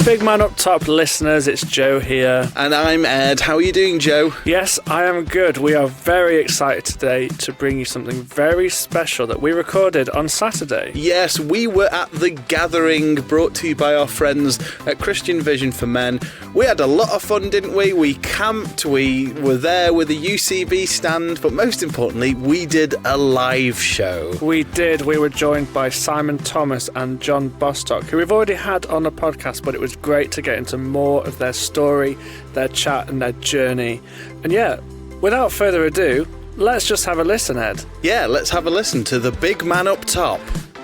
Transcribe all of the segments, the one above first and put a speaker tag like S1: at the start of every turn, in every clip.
S1: Big Man Up Top listeners, it's Joe here.
S2: And I'm Ed. How are you doing, Joe?
S1: Yes, I am good. We are very excited today to bring you something very special that we recorded on Saturday.
S2: Yes, we were at The Gathering, brought to you by our friends at Christian Vision for Men. We had a lot of fun, didn't we? We camped, we were there with a UCB stand, but most importantly, we did a live show.
S1: We did. We were joined by Simon Thomas and John Bostock, who we've already had on the podcast, but it was great to get into more of their story, their chat and their journey. And yeah, without further ado, let's just have a listen, Ed.
S2: Yeah, let's have a listen to The Big Man Up Top.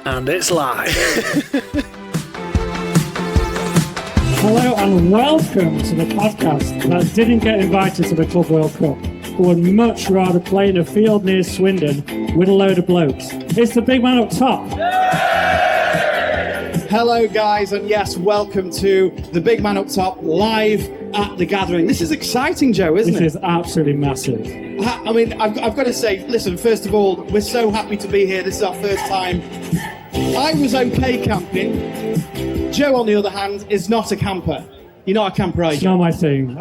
S1: And it's live.
S3: Hello and welcome to the podcast that didn't get invited to the Club World Cup, but would much rather play in a field near Swindon with a load of blokes. It's The Big Man Up Top.
S4: Hello guys, and yes, welcome to The Big Man Up Top live at The Gathering. This is exciting, Joe, isn't it?
S3: This is absolutely massive.
S4: I mean, I've got to say, listen, first of all, we're so happy to be here. This is our first time. I was okay camping. Joe, on the other hand, is not a camper. You're not a camper, are you?
S3: It's not my thing.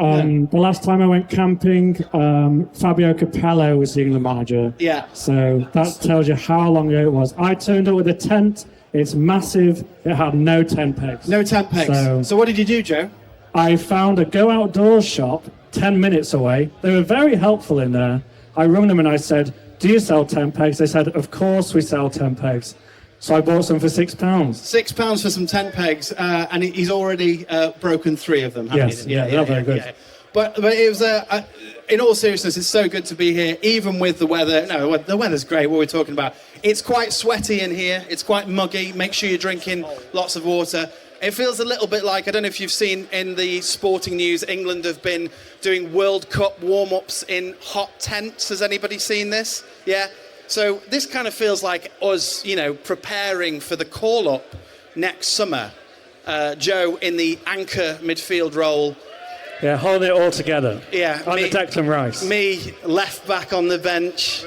S3: The last time I went camping, Fabio Capello was the England manager.
S4: Yeah.
S3: So that tells you how long ago it was. I turned up with a tent. It's massive. It had no tent pegs.
S4: No tent pegs. So what did you do, Joe?
S3: I found a go outdoors shop 10 minutes away. They were very helpful in there. I rang them and I said, do you sell tent pegs? They said, of course we sell tent pegs. So I bought some for £6.
S4: £6 for some tent pegs, and he's already broken 3 of them, hasn't he?
S3: Yeah, they're very good.
S4: Yeah. But it was, in all seriousness, it's so good to be here, even with the weather. No, the weather's great, what we're talking about. It's quite sweaty in here, it's quite muggy. Make sure you're drinking lots of water. It feels a little bit like, I don't know if you've seen in the sporting news, England have been doing World Cup warm-ups in hot tents. Has anybody seen this? Yeah? So this kind of feels like us, preparing for the call-up next summer. Joe in the anchor midfield role.
S3: Yeah, holding it all together.
S4: Yeah.
S3: Like the Declan Rice.
S4: Me, left back on the bench.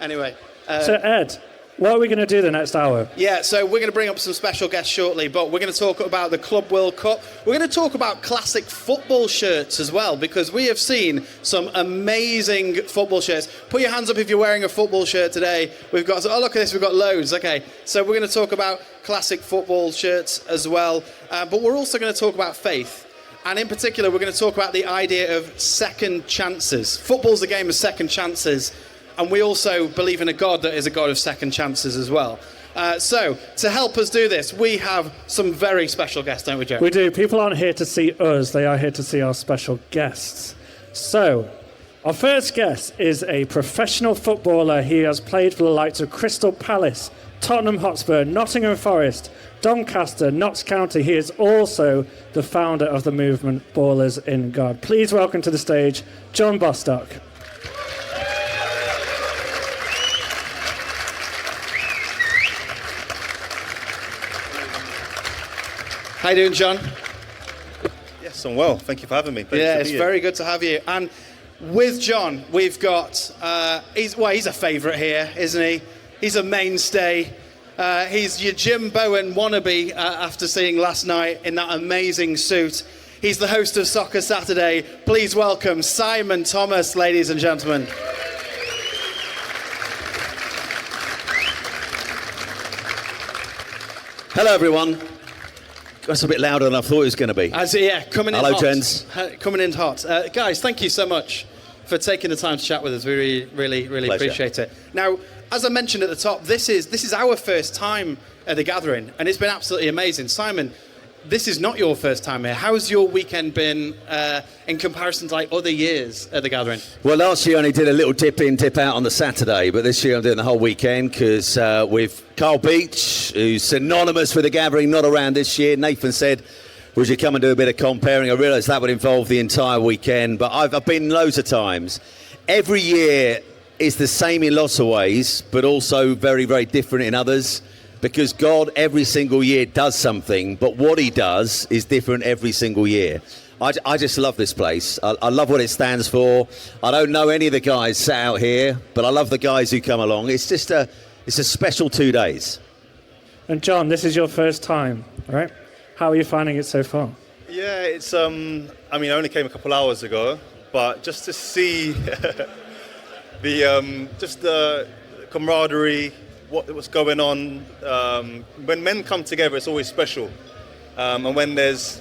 S4: Anyway.
S3: So, Ed, what are we going to do the next hour?
S4: Yeah, so we're going to bring up some special guests shortly, but we're going to talk about the Club World Cup. We're going to talk about classic football shirts as well, because we have seen some amazing football shirts. Put your hands up if you're wearing a football shirt today. We've got, oh, look at this, we've got loads. Okay, so we're going to talk about classic football shirts as well, but we're also going to talk about faith. And in particular, we're going to talk about the idea of second chances. Football's a game of second chances, and we also believe in a God that is a God of second chances as well. So, to help us do this, we have some very special guests, don't we, Joe?
S3: We do. People aren't here to see us, they are here to see our special guests. So, our first guest is a professional footballer. He has played for the likes of Crystal Palace, Tottenham Hotspur, Nottingham Forest, Doncaster, Notts County. He is also the founder of the movement Ballers in God. Please welcome to the stage, John Bostock.
S4: How you doing, John?
S5: Yes, I'm well. Thank you for having me.
S4: It's very good to have you. And with John, we've got, he's a favourite here, isn't he? He's a mainstay. He's your Jim Bowen wannabe after seeing last night in that amazing suit. He's the host of Soccer Saturday. Please welcome Simon Thomas, ladies and gentlemen.
S6: Hello, everyone. That's a bit louder than I thought it was going to be.
S4: Coming in
S6: Hello,
S4: hot.
S6: gents.
S4: Coming in hot. Guys, thank you so much for taking the time to chat with us. We really
S6: Pleasure.
S4: appreciate it. Now, as I mentioned at the top, this is our first time at The Gathering, and it's been absolutely amazing. Simon, this is not your first time here. How's your weekend been in comparison to like other years at The Gathering?
S6: Well, last year I only did a little dip in, dip out on the Saturday, but this year I'm doing the whole weekend because with Carl Beach, who's synonymous with The Gathering, not around this year. Nathan said, would you come and do a bit of comparing? I realised that would involve the entire weekend, but I've been loads of times. Every year is the same in lots of ways, but also very, very different in others. Because God every single year does something, but what he does is different every single year. I just love this place. I love what it stands for. I don't know any of the guys sat out here, but I love the guys who come along. It's just it's a special 2 days.
S3: And John, this is your first time, right? How are you finding it so far?
S5: Yeah, it's I mean, I only came a couple hours ago, but just to see the camaraderie, what's going on. When men come together, it's always special, and when there's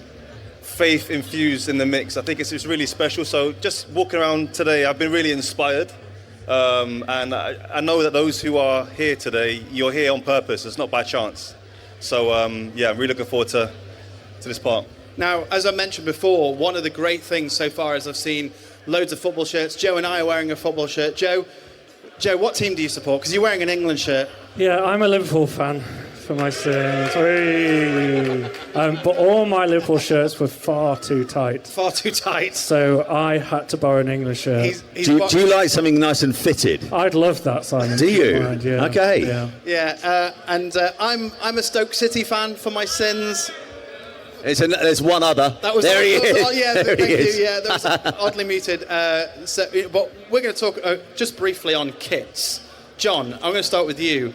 S5: faith infused in the mix, I think it's really special. So just walking around today, I've been really inspired, and I know that those who are here today, you're here on purpose. It's not by chance. So yeah, I'm really looking forward to this part.
S4: Now, as I mentioned before, one of the great things so far is I've seen loads of football shirts. Joe and I are wearing a football shirt. Joe, what team do you support? Because you're wearing an England shirt.
S3: Yeah, I'm a Liverpool fan for my sins. But all my Liverpool shirts were far too tight.
S4: Far too tight.
S3: So I had to borrow an England shirt.
S6: Do you like something nice and fitted?
S3: I'd love that, Simon.
S6: Do you?
S3: Mind, yeah.
S6: Okay.
S4: Yeah, and I'm a Stoke City fan for my sins.
S6: There's one other. There he is.
S4: Oh, yeah,
S6: there
S4: thank
S6: he is.
S4: you. Yeah, that was oddly muted. But we're going to talk just briefly on kits. John, I'm going to start with you.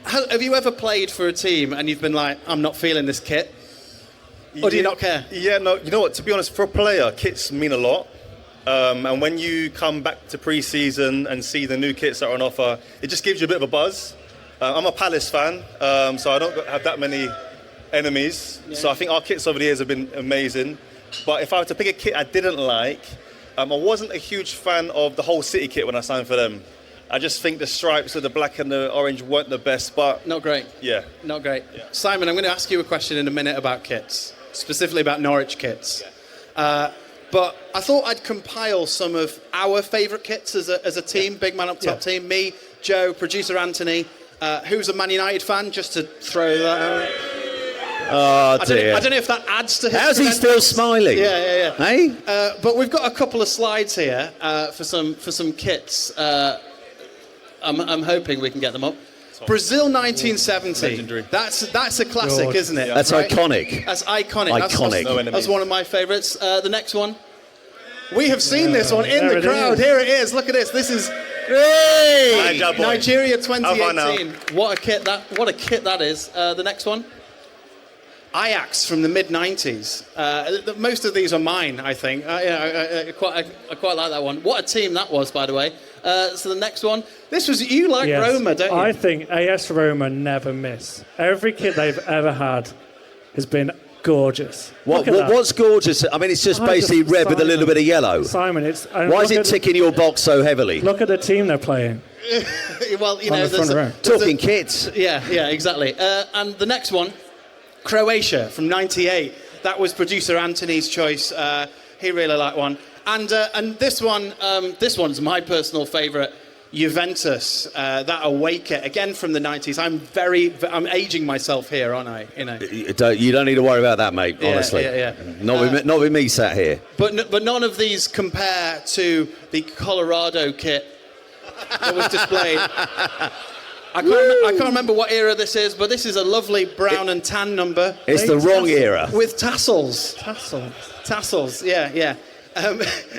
S4: Have you ever played for a team and you've been like, I'm not feeling this kit? Or do you not care?
S5: Yeah, no, you know what, to be honest, for a player, kits mean a lot. And when you come back to pre-season and see the new kits that are on offer, it just gives you a bit of a buzz. I'm a Palace fan, so I don't have that many enemies. Yeah. So I think our kits over the years have been amazing. But if I were to pick a kit I didn't like, I wasn't a huge fan of the whole City kit when I signed for them. I just think the stripes of the black and the orange weren't the best, but...
S4: Not great.
S5: Yeah.
S4: Not great.
S5: Yeah.
S4: Simon, I'm going to ask you a question in a minute about kits, specifically about Norwich kits. Yeah. But I thought I'd compile some of our favourite kits as a team, big man up top team. Me, Joe, producer Anthony, who's a Man United fan, just to throw that out.
S6: Oh, dear.
S4: I don't know if that adds to his...
S6: How's he still smiling?
S4: Yeah.
S6: Hey?
S4: But we've got a couple of slides here for some kits. I'm hoping we can get them up. Brazil 1970.
S5: Legendary.
S4: That's a classic, isn't it?
S6: That's
S4: right?
S6: iconic.
S4: That's iconic.
S6: Iconic.
S4: That's one of my favourites. The next one. We have seen this one in the crowd. Here it is. Look at this. This is Nigeria 2018. What a kit that is. The next one. Ajax from the mid-90s. Most of these are mine, I think. I quite like that one. What a team that was, by the way. So the next one. This was... You like Roma, don't you?
S3: I think AS Roma never miss. Every kit they've ever had has been gorgeous.
S6: What's gorgeous? I mean, it's just basically red with a little bit of yellow.
S3: Simon,
S6: why is it ticking your box so heavily?
S3: Look at the team they're playing.
S4: Well, you know...
S6: Talking kits.
S4: Yeah, exactly. And the next one... Croatia from 98. That was producer Anthony's choice. He really liked one. And this one's my personal favourite. Juventus, that away kit, again from the 90s. I'm aging myself here, aren't I?
S6: You don't need to worry about that, mate, honestly.
S4: Yeah.
S6: Not with me sat here.
S4: But none of these compare to the Colorado kit that was displayed. I can't remember what era this is, but this is a lovely brown and tan number.
S6: It's the wrong era.
S4: With tassels. Tassels, yeah.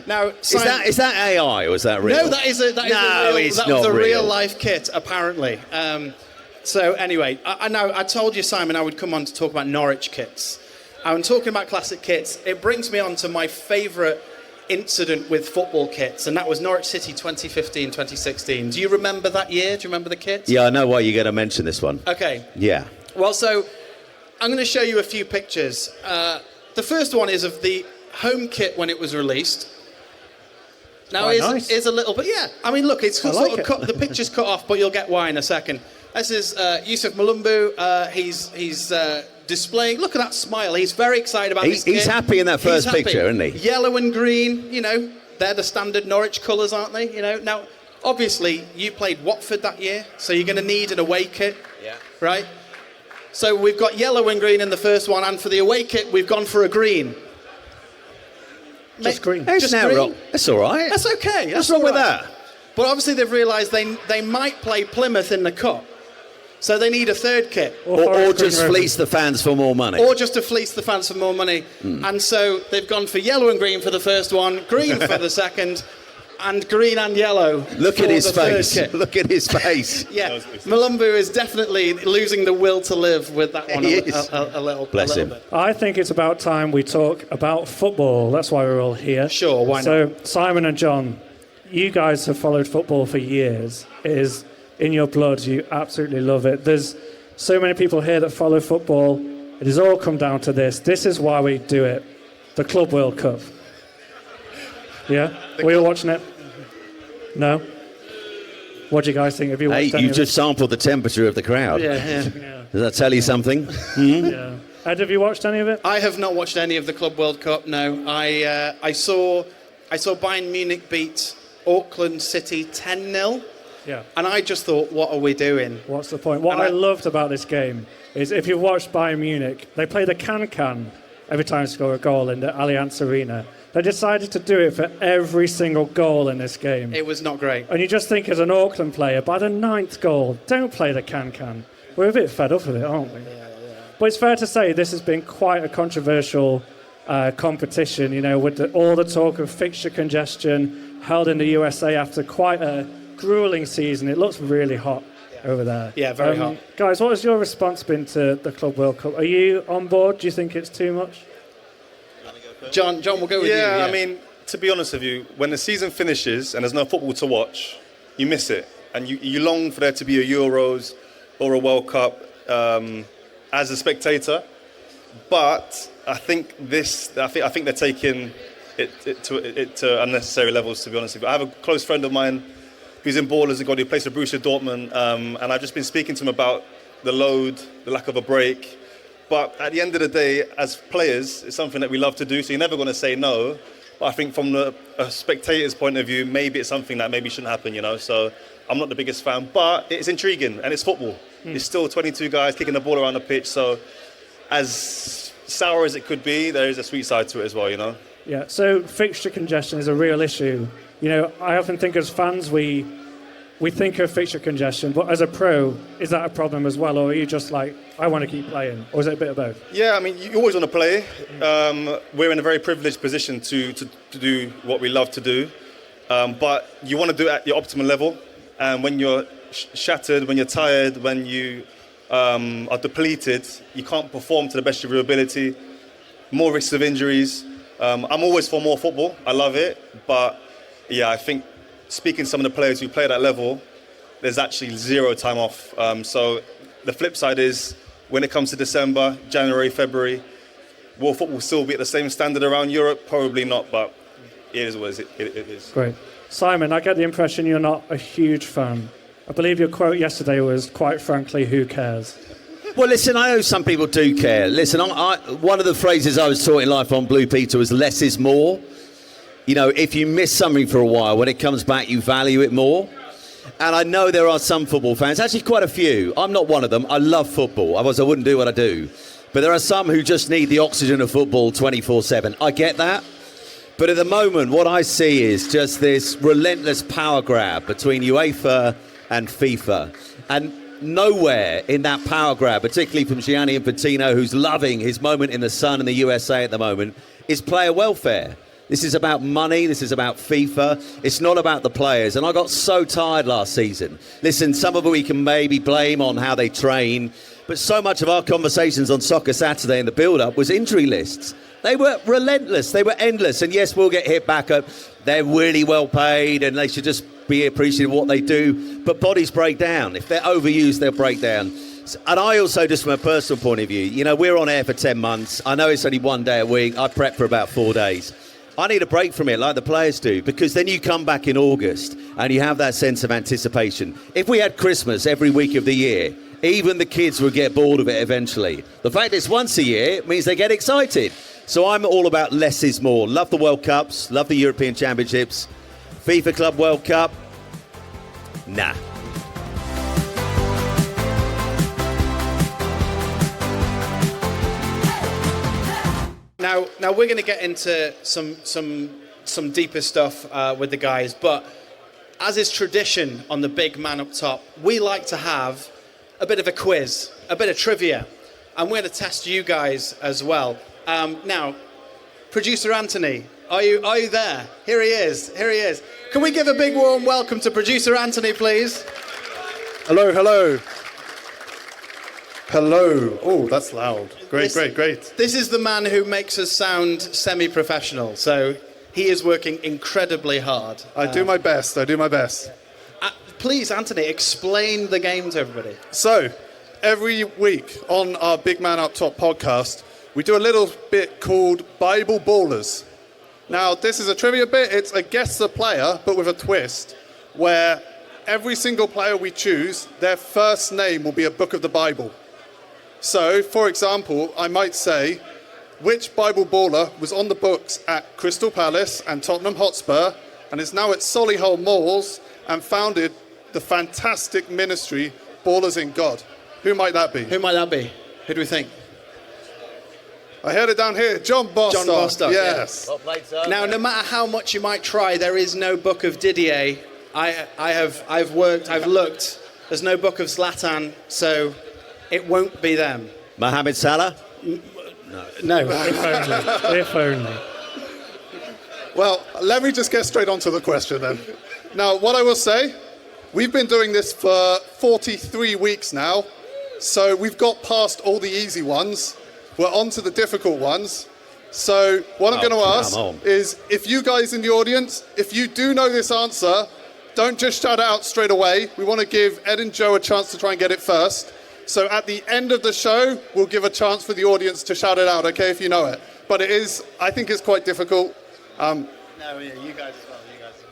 S4: Now, Simon,
S6: is that AI or is that real?
S4: No, that is a real life kit, apparently. So anyway, I told you, Simon, I would come on to talk about Norwich kits. I'm talking about classic kits. It brings me on to my favourite incident with football kits, and that was Norwich City 2015-2016. Do you remember that year? Do you remember the kits?
S6: Yeah, I know why you're going to mention this one.
S4: Okay.
S6: Yeah.
S4: Well, so I'm going to show you a few pictures. The first one is of the home kit when it was released. Now, is a little bit... Yeah, I mean, look, it's the picture's cut off, but you'll get why in a second. This is Yusuf Malumbu. He's displaying... Look at that smile. He's very excited about this kit.
S6: He's happy in that first picture, isn't he?
S4: Yellow and green, they're the standard Norwich colours, aren't they? Now, obviously, you played Watford that year, so you're going to need an away kit, right? So we've got yellow and green in the first one, and for the away kit, we've gone for a green.
S3: Just green.
S6: That's all right.
S4: That's okay.
S6: What's wrong with that?
S4: But obviously they've realised they might play Plymouth in the cup, so they need a third kit.
S6: Or just fleece the fans for more money.
S4: Or just to fleece the fans for more money. And so they've gone for yellow and green for the first one, green for the second. and green and yellow.
S6: Look
S4: for
S6: at his
S4: the third
S6: face.
S4: kit.
S6: Look at his face.
S4: Yeah, Malumbu is definitely losing the will to live with that one
S6: He
S4: a
S6: is.
S4: little
S6: Bless him.
S4: bit.
S3: I think it's about time we talk about football. That's why we're all here.
S4: Sure, why not?
S3: So, Simon and John, you guys have followed football for years. It is in your blood. You absolutely love it. There's so many people here that follow football. It has all come down to this. This is why we do it. The Club World Cup. Yeah? Were you watching it? No? What do you guys think? Have you watched
S6: Hey,
S3: any
S6: you
S3: of
S6: just sampled the temperature of the crowd.
S4: Yeah.
S6: Does that tell you something?
S3: it? Yeah. Ed, have you watched any of it?
S4: I have not watched any of the Club World Cup. No, I saw Bayern Munich beat Auckland City 10-0,
S3: Yeah.
S4: and I just thought, what are we doing?
S3: What's the point? What
S4: And
S3: I
S4: I-
S3: loved about this game is if you've watched Bayern Munich, they play the can-can every time they score a goal in the Allianz Arena. They decided to do it for every single goal in this game.
S4: It was not great.
S3: And you just think as an Auckland player, by the 9th goal, don't play the can-can. We're a bit fed up with it, aren't we? But it's fair to say this has been quite a controversial competition, you know, with all the talk of fixture congestion held in the USA after quite a grueling season. It looks really hot over there.
S4: Yeah, very hot.
S3: Guys, what has your response been to the Club World Cup? Are you on board? Do you think it's too much?
S4: John, we'll go with you.
S5: Yeah, I mean, to be honest with you, when the season finishes and there's no football to watch, you miss it. And you long for there to be a Euros or a World Cup as a spectator. But I think I think they're taking it to unnecessary levels, to be honest with you. I have a close friend of mine who's in Ballers who plays for Borussia Dortmund, and I've just been speaking to him about the load, the lack of a break. But at the end of the day, as players, it's something that we love to do, so you're never going to say no. But I think from a spectator's point of view, maybe it's something that maybe shouldn't happen, you know. So I'm not the biggest fan, but it's intriguing, and it's football. It's still 22 guys kicking the ball around the pitch, so as sour as it could be, there is a sweet side to it as well, you know.
S3: Yeah, so fixture congestion is a real issue. You know, I often think as fans we think of fixture congestion, but as a pro, is that a problem as well, or are you just like, I want to keep playing, or is it a bit of both?
S5: Yeah, I mean, you always want to play. We're in a very privileged position to do what we love to do, but you want to do it at your optimal level. And when you're shattered, when you're tired, when you are depleted, you can't perform to the best of your ability. More risks of injuries. I'm always for more football. I love it, but yeah, I think speaking to some of the players who play at that level, there's actually zero time off. So the flip side is, when it comes to December, January, February, will football still be at the same standard around Europe? Probably not, but it is what it is.
S3: Great. Simon, I get the impression you're not a huge fan. I believe your quote yesterday was, quite frankly, who cares?
S6: Well, listen, I know some people do care. Listen, one of the phrases I was taught in life on Blue Peter was less is more. You know, if you miss something for a while, when it comes back, you value it more. And I know there are some football fans, actually quite a few. I'm not one of them. I love football. Otherwise, I wouldn't do what I do. But there are some who just need the oxygen of football 24/7. I get that. But at the moment, what I see is just this relentless power grab between UEFA and FIFA. And nowhere in that power grab, particularly from Gianni Infantino, who's loving his moment in the sun in the USA at the moment, is player welfare. This is about money. This is about FIFA. It's not about the players. And I got so tired last season. Listen, some of it we can maybe blame on how they train, but so much of our conversations on Soccer Saturday in the build-up was injury lists. They were relentless. They were endless. And yes, we'll get hit back up. They're really well paid and they should just be appreciative of what they do. But bodies break down. If they're overused, they'll break down. And I also, just from a personal point of view, you know, we're on air for 10 months. I know it's only one day a week. I prep for about 4 days. I need a break from it like the players do, because then you come back in August and you have that sense of anticipation. If we had Christmas every week of the year, even the kids would get bored of it eventually. The fact it's once a year means they get excited. So I'm all about less is more. Love the World Cups, love the European Championships. FIFA Club World Cup, nah.
S4: Now we're going to get into some deeper stuff with the guys, but as is tradition on the big man up top, we like to have a bit of a quiz, a bit of trivia, and we're going to test you guys as well. Now, producer Anthony, Are you there? Here he is. Can we give a big warm welcome to producer Anthony, please?
S7: Hello. Oh, that's loud. Great.
S4: This is the man who makes us sound semi-professional, so he is working incredibly hard.
S7: I do my best.
S4: Please, Anthony, explain the game to everybody.
S7: So, every week on our Big Man Up Top podcast, we do a little bit called Bible Ballers. Now, this is a trivia bit. It's a guess the player, but with a twist, where every single player we choose, their first name will be a book of the Bible. So, for example, I might say, which Bible baller was on the books at Crystal Palace and Tottenham Hotspur and is now at Solihull Malls and founded the fantastic ministry Ballers in God? Who might that be?
S4: Who do we think?
S7: I heard it down here. John Bostock.
S4: John Bostock,
S7: yes.
S4: Yeah. Now, no matter how much you might try, there is no book of Didier. I've looked. There's no book of Zlatan, so it won't be them.
S6: Mohamed Salah?
S4: No.
S3: If only.
S7: Well, let me just get straight onto the question then. Now, what I will say, we've been doing this for 43 weeks now, so we've got past all the easy ones. We're on to the difficult ones. So what I'm going to ask is, if you guys in the audience, if you do know this answer, don't just shout it out straight away. We want to give Ed and Joe a chance to try and get it first. So at the end of the show, we'll give a chance for the audience to shout it out, okay, if you know it. But I think it's quite difficult.
S4: You guys as well.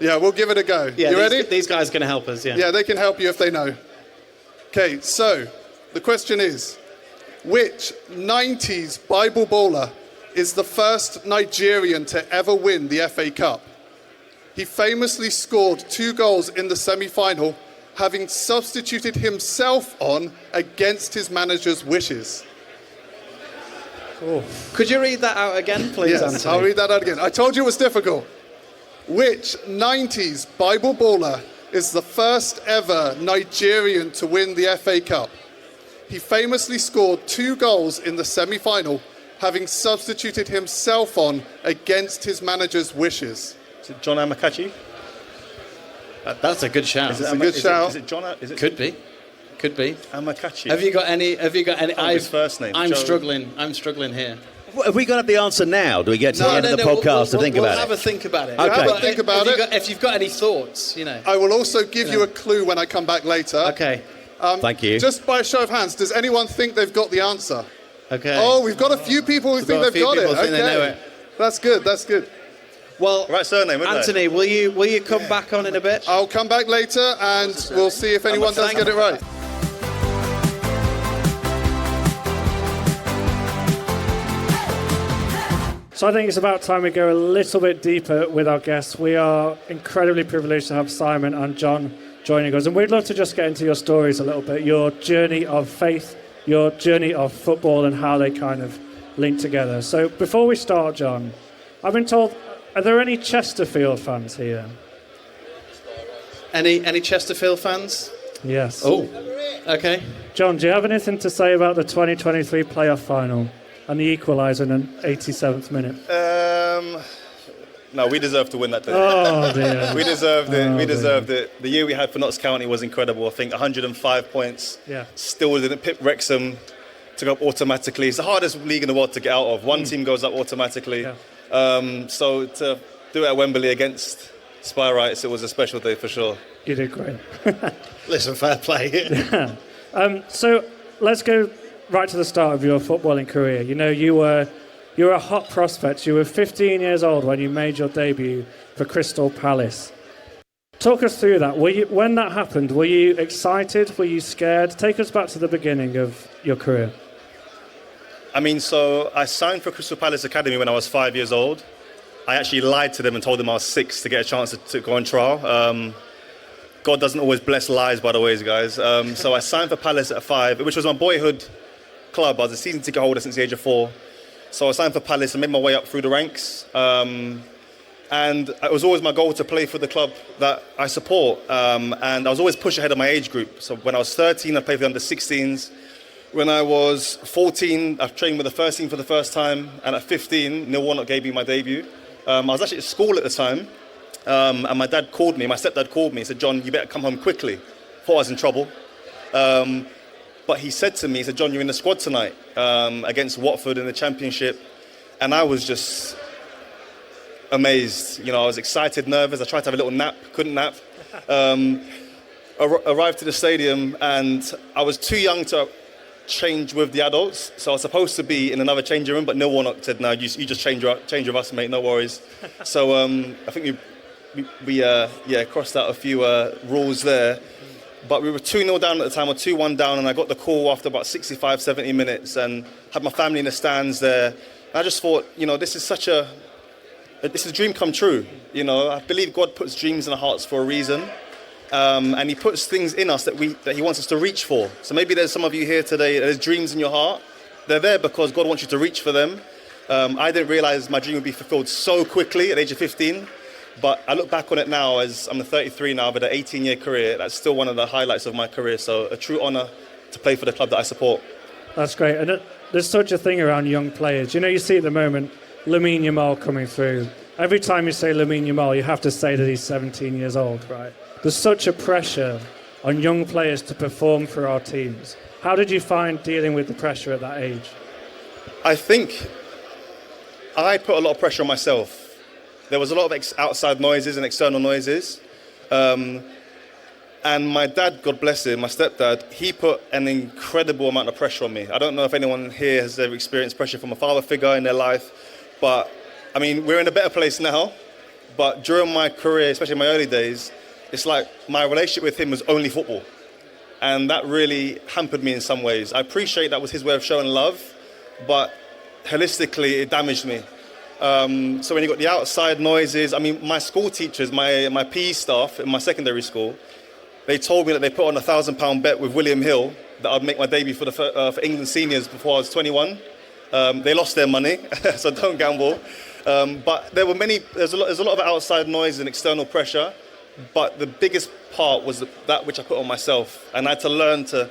S7: Yeah, we'll give it a go.
S4: Yeah,
S7: you ready?
S4: These guys can help us, yeah.
S7: Yeah, they can help you if they know. Okay, so the question is, which 90s Bible baller is the first Nigerian to ever win the FA Cup? He famously scored 2 goals in the semi-final, having substituted himself on against his manager's wishes.
S4: Oh. Could you read that out again, please,
S7: Yes,
S4: Anthony?
S7: I'll read that out again. I told you it was difficult. Which 90s Bible baller is the first ever Nigerian to win the FA Cup? He famously scored 2 goals in the semi-final, having substituted himself on against his manager's wishes.
S5: Is it John Amakachi?
S4: That's a good shout.
S7: It's a good shout.
S5: Is it John? Is it
S4: Could be.
S5: Amakachi?
S4: Have you got any?
S5: His first name.
S4: I'm
S5: Joe.
S4: struggling here.
S6: Have we got to have the answer now? Do we get to the end of the podcast to think about
S4: We'll have
S6: it?
S4: a think about it.
S6: Okay.
S7: Have a think about it.
S4: If you've got any thoughts, you know.
S7: I will also give you a clue when I come back later.
S4: Okay.
S6: Thank you.
S7: Just by a show of hands, does anyone think they've got the answer?
S4: Okay.
S7: Oh, we've got a few people who think they've got it.
S4: Think they know it.
S7: That's good.
S4: Well,
S5: Right surname, isn't
S4: Anthony, will you come back on in a bit?
S7: I'll come back later and we'll see if anyone does get it right.
S3: So I think it's about time we go a little bit deeper with our guests. We are incredibly privileged to have Simon and John joining us, and we'd love to just get into your stories a little bit, your journey of faith, your journey of football, and how they kind of link together. So before we start, John, I've been told, are there any Chesterfield fans here?
S4: Any Chesterfield fans?
S3: Yes.
S4: Oh, okay.
S3: John, do you have anything to say about the 2023 playoff final and the equaliser in an 87th minute?
S5: No, we deserve to win that day.
S3: Oh, dear.
S5: We deserved it. We
S3: dear.
S5: deserved it. The year we had for Notts County was incredible. I think 105 points.
S3: Yeah.
S5: Still didn't pip Wrexham to go up automatically. It's the hardest league in the world to get out of. One team goes up automatically.
S3: Yeah.
S5: So to do it at Wembley against Spyrites, it was a special day for sure.
S3: You did great.
S4: Listen, fair play.
S3: So let's go right to the start of your footballing career. You know, you were a hot prospect. You were 15 years old when you made your debut for Crystal Palace. Talk us through that. When that happened, were you excited? Were you scared? Take us back to the beginning of your career.
S5: I mean, so I signed for Crystal Palace Academy when I was 5 years old. I actually lied to them and told them I was 6 to get a chance to go on trial. God doesn't always bless lies, by the way, guys. So I signed for Palace at 5, which was my boyhood club. I was a season ticket holder since the age of 4. So I signed for Palace and made my way up through the ranks. And it was always my goal to play for the club that I support. And I was always pushed ahead of my age group. So when I was 13, I played for the under-16s. When I was 14, I trained with the first team for the first time. And at 15, Neil Warnock gave me my debut. I was actually at school at the time, and my stepdad called me, and said, John, you better come home quickly. Thought I was in trouble. But he said to me, he said, John, you're in the squad tonight against Watford in the Championship. And I was just amazed. I was excited, nervous. I tried to have a little nap, couldn't nap. Arrived to the stadium, and I was too young to change with the adults. So I was supposed to be in another changing room, but Neil Warnock said, no, you just change with us, mate, no worries. So I think we crossed out a few rules there. But we were 2-0 down at the time, or 2-1 down, and I got the call after about 65, 70 minutes, and had my family in the stands there. I just thought, this is this is a dream come true. I believe God puts dreams in our hearts for a reason, and He puts things in us that He wants us to reach for. So maybe there's some of you here today, there's dreams in your heart. They're there because God wants you to reach for them. I didn't realize my dream would be fulfilled so quickly at the age of 15. But I look back on it now, as I'm 33 now, but an 18-year career, that's still one of the highlights of my career. So a true honour to play for the club that I support.
S3: That's great. And there's such a thing around young players. You see at the moment, Lamine Yamal coming through. Every time you say Lamine Yamal, you have to say that he's 17 years old, right? There's such a pressure on young players to perform for our teams. How did you find dealing with the pressure at that age?
S5: I think I put a lot of pressure on myself. There was a lot of outside noises and external noises. And my dad, God bless him, my stepdad, he put an incredible amount of pressure on me. I don't know if anyone here has ever experienced pressure from a father figure in their life, but I mean, we're in a better place now. But during my career, especially in my early days, it's like my relationship with him was only football. And that really hampered me in some ways. I appreciate that was his way of showing love, but holistically, it damaged me. So when you got the outside noises, I mean, my school teachers, my PE staff in my secondary school, they told me that they put on a £1,000 bet with William Hill that I'd make my debut for England seniors before I was 21. They lost their money, so don't gamble. But there's a lot of outside noise and external pressure, but the biggest part was that which I put on myself, and I had to learn to,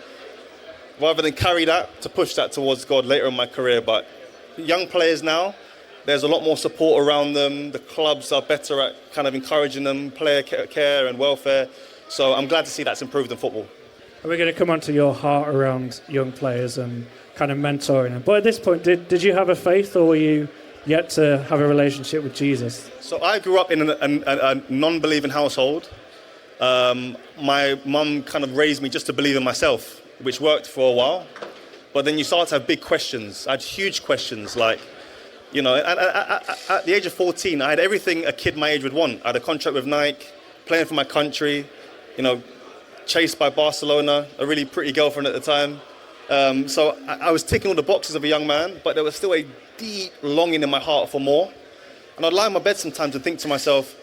S5: rather than carry that, to push that towards God later in my career. But young players now, there's a lot more support around them. The clubs are better at kind of encouraging them, player care and welfare. So I'm glad to see that's improved in football.
S3: And we're going to come on to your heart around young players and kind of mentoring them. But at this point, did you have a faith, or were you yet to have a relationship with Jesus?
S5: So I grew up in a non-believing household. My mum kind of raised me just to believe in myself, which worked for a while. But then you start to have big questions. I had huge questions like, at the age of 14, I had everything a kid my age would want. I had a contract with Nike, playing for my country, chased by Barcelona, a really pretty girlfriend at the time. So I was ticking all the boxes of a young man, but there was still a deep longing in my heart for more. And I'd lie in my bed sometimes and think to myself,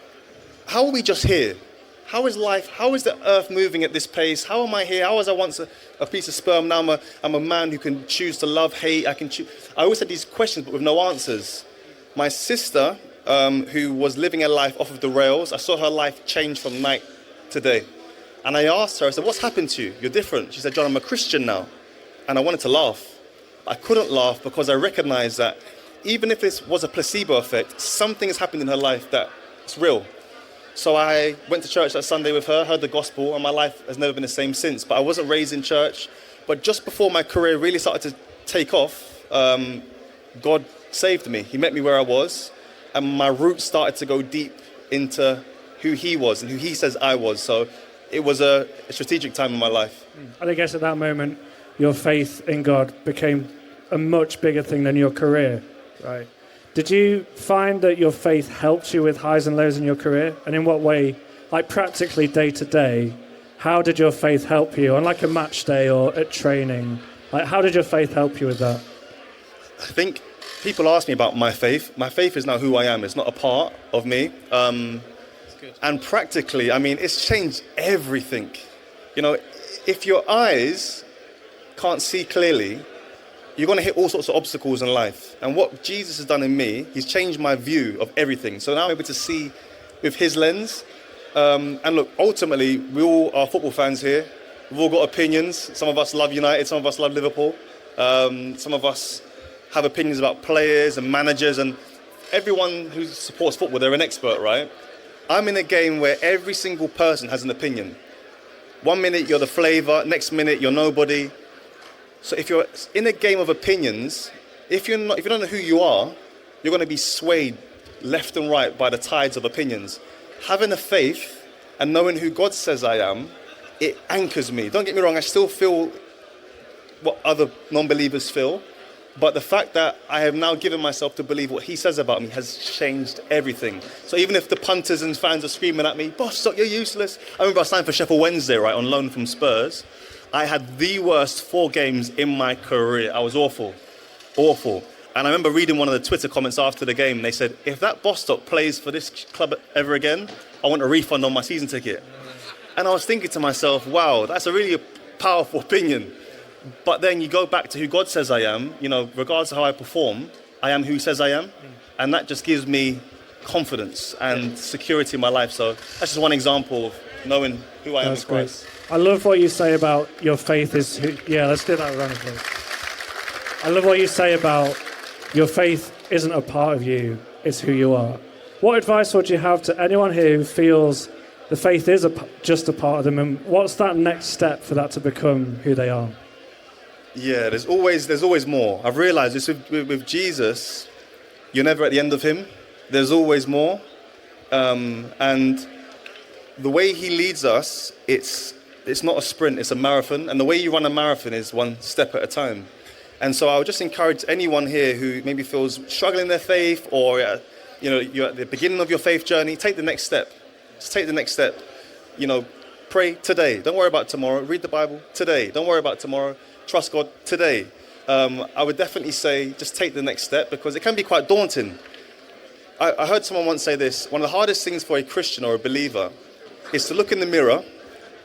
S5: how are we just here? How is life? How is the earth moving at this pace? How am I here? How was I once a piece of sperm? Now I'm a man who can choose to love, hate. I always had these questions, but with no answers. My sister, who was living her life off of the rails, I saw her life change from night to day. And I asked her, I said, what's happened to you? You're different. She said, John, I'm a Christian now. And I wanted to laugh. I couldn't laugh because I recognized that even if this was a placebo effect, something has happened in her life that's real. So I went to church that Sunday with her, heard the gospel, and my life has never been the same since. But I wasn't raised in church. But just before my career really started to take off, God saved me. He met me where I was, and my roots started to go deep into who He was and who He says I was. So it was a strategic time in my life.
S3: And I guess at that moment, your faith in God became a much bigger thing than your career, right? Did you find that your faith helped you with highs and lows in your career? And in what way, like practically day to day, how did your faith help you on like a match day or at training? Like, how did your faith help you with that?
S5: I think people ask me about my faith. My faith is now who I am. It's not a part of me. And practically, I mean, it's changed everything. If your eyes can't see clearly, you're going to hit all sorts of obstacles in life. And what Jesus has done in me, He's changed my view of everything. So now I'm able to see with His lens. And look, ultimately, we all are football fans here. We've all got opinions. Some of us love United, some of us love Liverpool. Some of us have opinions about players and managers. And everyone who supports football, they're an expert, right? I'm in a game where every single person has an opinion. 1 minute you're the flavour, next minute you're nobody. So if you're in a game of opinions, if you don't know who you are, you're going to be swayed left and right by the tides of opinions. Having a faith and knowing who God says I am, it anchors me. Don't get me wrong, I still feel what other non-believers feel, but the fact that I have now given myself to believe what he says about me has changed everything. So even if the punters and fans are screaming at me, Bostock, you're useless. I remember I signed for Sheffield Wednesday, right, on loan from Spurs. I had the worst 4 games in my career. I was awful. And I remember reading one of the Twitter comments after the game. They said, if that Bostock plays for this club ever again, I want a refund on my season ticket. And I was thinking to myself, wow, that's a really powerful opinion. But then you go back to who God says I am, regardless of how I perform, I am who he says I am. And that just gives me confidence and security in my life. So that's just one example of knowing who I am in Christ.
S3: I love what you say about your faith is who... Yeah, let's do that round, please. I love what you say about your faith isn't a part of you, it's who you are. What advice would you have to anyone here who feels the faith is just a part of them, and what's that next step for that to become who they are?
S5: Yeah, there's always more. I've realised this with Jesus, you're never at the end of him. There's always more. And the way he leads us, it's not a sprint, it's a marathon. And the way you run a marathon is one step at a time. And so I would just encourage anyone here who maybe feels struggling in their faith, or you're at the beginning of your faith journey, take the next step. Just take the next step. Pray today. Don't worry about tomorrow. Read the Bible today. Don't worry about tomorrow. Trust God today. I would definitely say just take the next step, because it can be quite daunting. I heard someone once say this: one of the hardest things for a Christian or a believer is to look in the mirror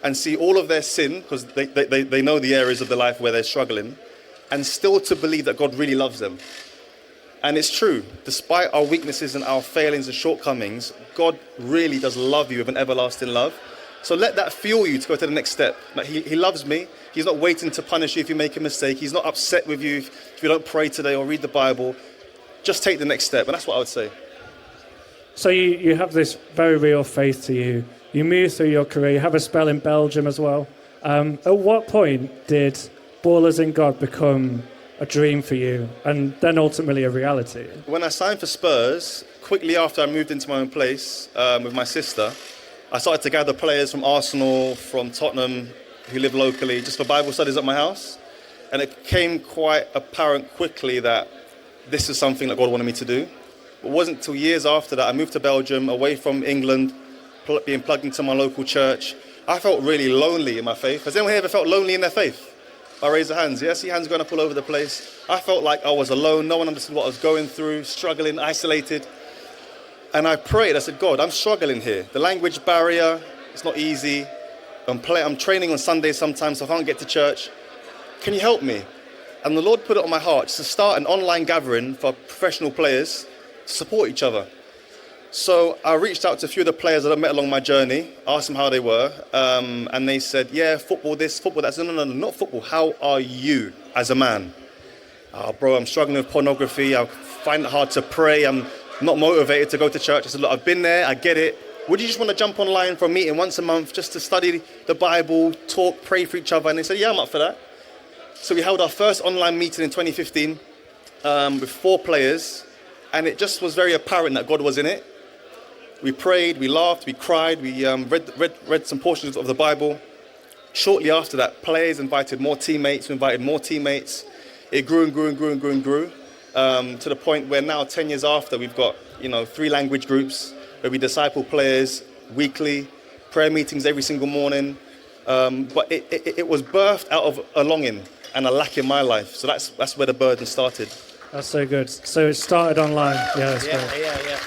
S5: and see all of their sin, because they know the areas of their life where they're struggling, and still to believe that God really loves them. And it's true, despite our weaknesses and our failings and shortcomings, God really does love you with an everlasting love. So let that fuel you to go to the next step. Like he loves me. He's not waiting to punish you if you make a mistake. He's not upset with you if you don't pray today or read the Bible. Just take the next step, and that's what I would say.
S3: So you have this very real faith to you. You move through your career. You have a spell in Belgium as well. At what point did Ballers in God become a dream for you, and then ultimately a reality?
S5: When I signed for Spurs, quickly after I moved into my own place with my sister, I started to gather players from Arsenal, from Tottenham, who live locally, just for Bible studies at my house. And it became quite apparent quickly that this is something that God wanted me to do. It wasn't until years after that I moved to Belgium, away from England, being plugged into my local church. I felt really lonely in my faith. Has anyone here ever felt lonely in their faith? I raise the hands. Yeah, see hands going up all over the place. I felt like I was alone. No one understood what I was going through, struggling, isolated. And I prayed. I said, God, I'm struggling here. The language barrier, it's not easy. I'm training on Sundays sometimes, so I can't get to church. Can you help me? And the Lord put it on my heart to start an online gathering for professional players to support each other. So I reached out to a few of the players that I met along my journey, asked them how they were, and they said, yeah, football this, football that. I said, no, not football. How are you as a man? Oh, bro, I'm struggling with pornography. I find it hard to pray. I'm not motivated to go to church. I said, look, I've been there. I get it. Would you just want to jump online for a meeting once a month just to study the Bible, talk, pray for each other? And they said, yeah, I'm up for that. So we held our first online meeting in 2015 with 4 players, and it just was very apparent that God was in it. We prayed, we laughed, we cried, we read some portions of the Bible. Shortly after that, players invited more teammates, we invited more teammates. It grew and grew and grew and grew and grew, to the point where now, 10 years after, we've got 3 language groups where we disciple players weekly, prayer meetings every single morning. But it was birthed out of a longing and a lack in my life. So that's where the burden started.
S3: That's so good. So it started online. Yeah, that's great.
S4: Yeah.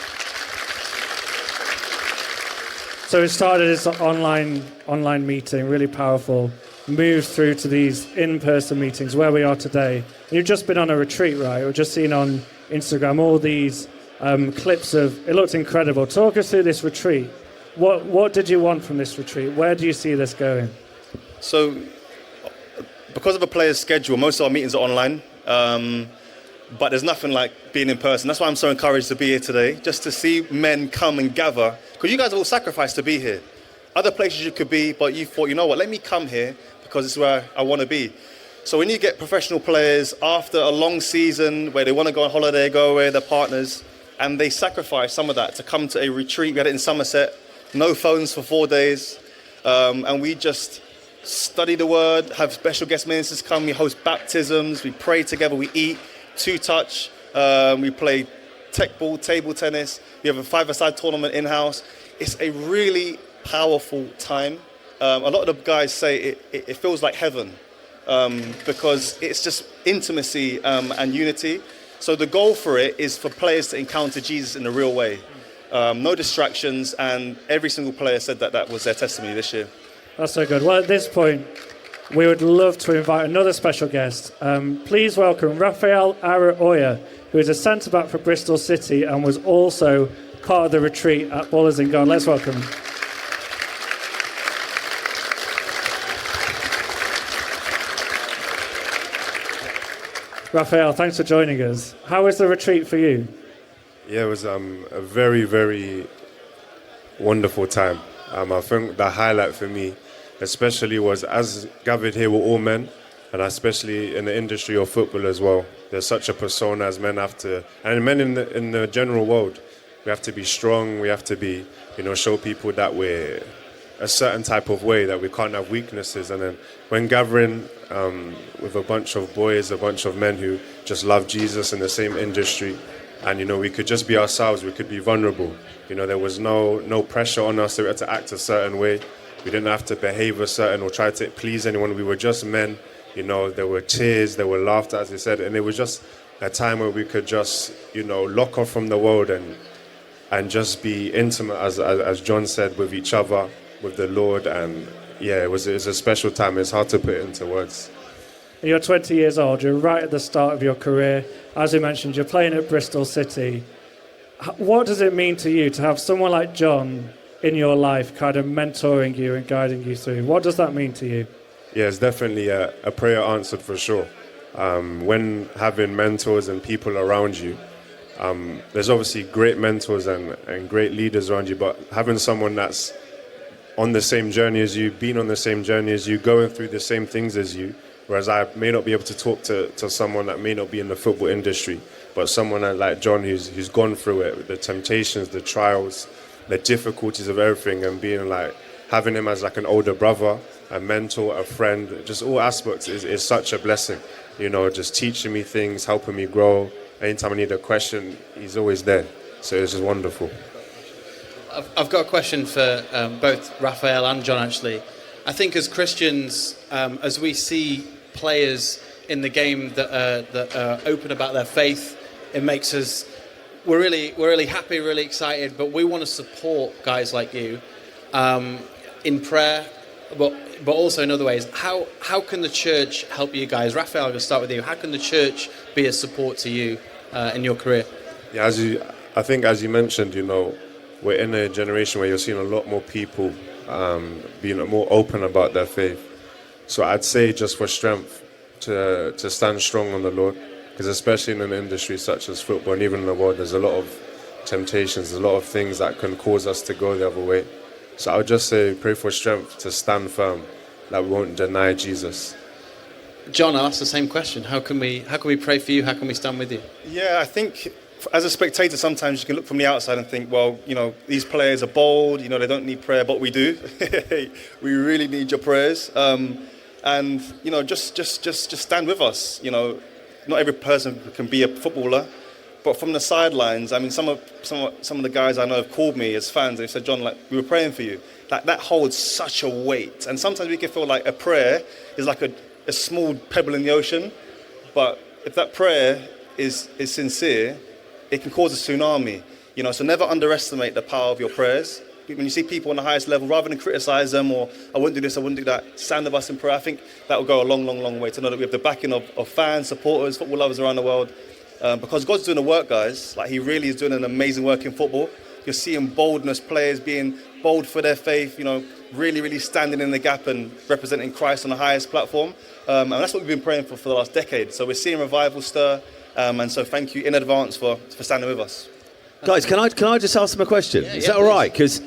S3: So it started as an online meeting, really powerful, moved through to these in-person meetings where we are today. And you've just been on a retreat, right? We've just seen on Instagram all these clips of, it looked incredible. Talk us through this retreat. What did you want from this retreat? Where do you see this going?
S5: So, because of a player's schedule, most of our meetings are online. but there's nothing like being in person. That's why I'm so encouraged to be here today, just to see men come and gather, because you guys have all sacrificed to be here. Other places you could be, but you thought, you know what, let me come here because it's where I want to be. So when you get professional players after a long season where they want to go on holiday, go away with their partners, and they sacrifice some of that to come to a retreat. We had it in Somerset, no phones for 4 days, and we just study the word, have special guest ministers come, we host baptisms, we pray together, we eat, two-touch, we play tech ball, table tennis, we have a five-a-side tournament in-house. It's a really powerful time. A lot of the guys say it feels like heaven because it's just intimacy and unity. So the goal for it is for players to encounter Jesus in a real way. No distractions, and every single player said that was their testimony this year.
S3: That's so good. Well, at this point, we would love to invite another special guest. Please welcome Rafael Araoye, who is a centre-back for Bristol City and was also part of the retreat at Ballers in Gone. Let's welcome him. Raphael, thanks for joining us. How was the retreat for you?
S8: Yeah, it was a very, very wonderful time. I think the highlight for me especially was, as gathered here with all men, and especially in the industry of football as well, there's such a persona as men have to, and men in the general world, we have to be strong, we have to be, show people that we're a certain type of way, that we can't have weaknesses. And then when gathering with a bunch of boys, a bunch of men who just love Jesus in the same industry, and we could just be ourselves, we could be vulnerable. There was no pressure on us that we had to act a certain way. We didn't have to behave a certain or try to please anyone. We were just men. There were tears, there were laughter, as I said, and it was just a time where we could just lock off from the world and just be intimate, as John said, with each other, with the Lord. And yeah, it was a special time. It's hard to put it into words.
S3: You're 20 years old, you're right at the start of your career. As you mentioned, you're playing at Bristol City. What does it mean to you to have someone like John in your life kind of mentoring you and guiding you through? What does that mean to you?
S8: Yeah, it's definitely a prayer answered for sure. When having mentors and people around you, there's obviously great mentors and great leaders around you, but having someone that's on the same journey as you, been on the same journey as you, going through the same things as you, whereas I may not be able to talk to someone that may not be in the football industry, but someone like John who's gone through it, the temptations, the trials, the difficulties of everything, and being having him as an older brother, a mentor, a friend, just all aspects is such a blessing. Just teaching me things, helping me grow. Anytime I need a question, he's always there. So it's just wonderful.
S4: I've got a question for both Raphael and John, actually. I think as Christians, as we see players in the game that are open about their faith, it makes us, we're really happy, really excited, but we want to support guys like you in prayer, but also in other ways. How can the church help you guys? Raphael, I'm going to start with you. How can the church be a support to you in your career?
S8: Yeah, I think as you mentioned, we're in a generation where you're seeing a lot more people being more open about their faith. So I'd say just for strength to stand strong on the Lord, because especially in an industry such as football and even in the world, there's a lot of temptations, there's a lot of things that can cause us to go the other way. So I would just say pray for strength to stand firm, that we won't deny Jesus.
S4: John, I'll ask the same question. How can we pray for you? How can we stand with you?
S5: Yeah, I think as a spectator, sometimes you can look from the outside and think, well, these players are bold, they don't need prayer, but we do. We really need your prayers. And, just stand with us. Not every person can be a footballer, but from the sidelines, I mean, some of the guys I know have called me as fans. They've said, John, we were praying for you. That holds such a weight. And sometimes we can feel like a prayer is like a small pebble in the ocean. But if that prayer is sincere, it can cause a tsunami. So never underestimate the power of your prayers. When you see people on the highest level, rather than criticize them or I wouldn't do this, I wouldn't do that, stand with us in prayer. I think that will go a long, long, long way to know that we have the backing of fans, supporters, football lovers around the world. Because God's doing the work, guys. He really is doing an amazing work in football. You're seeing boldness, players being bold for their faith, really, really standing in the gap and representing Christ on the highest platform. And that's what we've been praying for the last decade. So we're seeing revival stir. And so thank you in advance for standing with us.
S6: Guys, can I just ask them a question? Is that all
S4: please.
S6: right? Because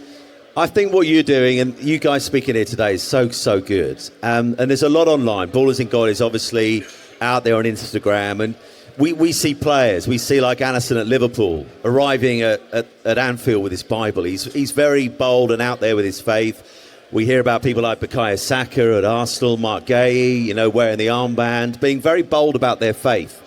S6: I think what you're doing, and you guys speaking here today, is so good. And there's a lot online. Ballers in God is obviously out there on Instagram, and we see players. We see like Alisson at Liverpool arriving at Anfield with his Bible. He's very bold and out there with his faith. We hear about people like Bukayo Saka at Arsenal, Mark Gay, wearing the armband, being very bold about their faith.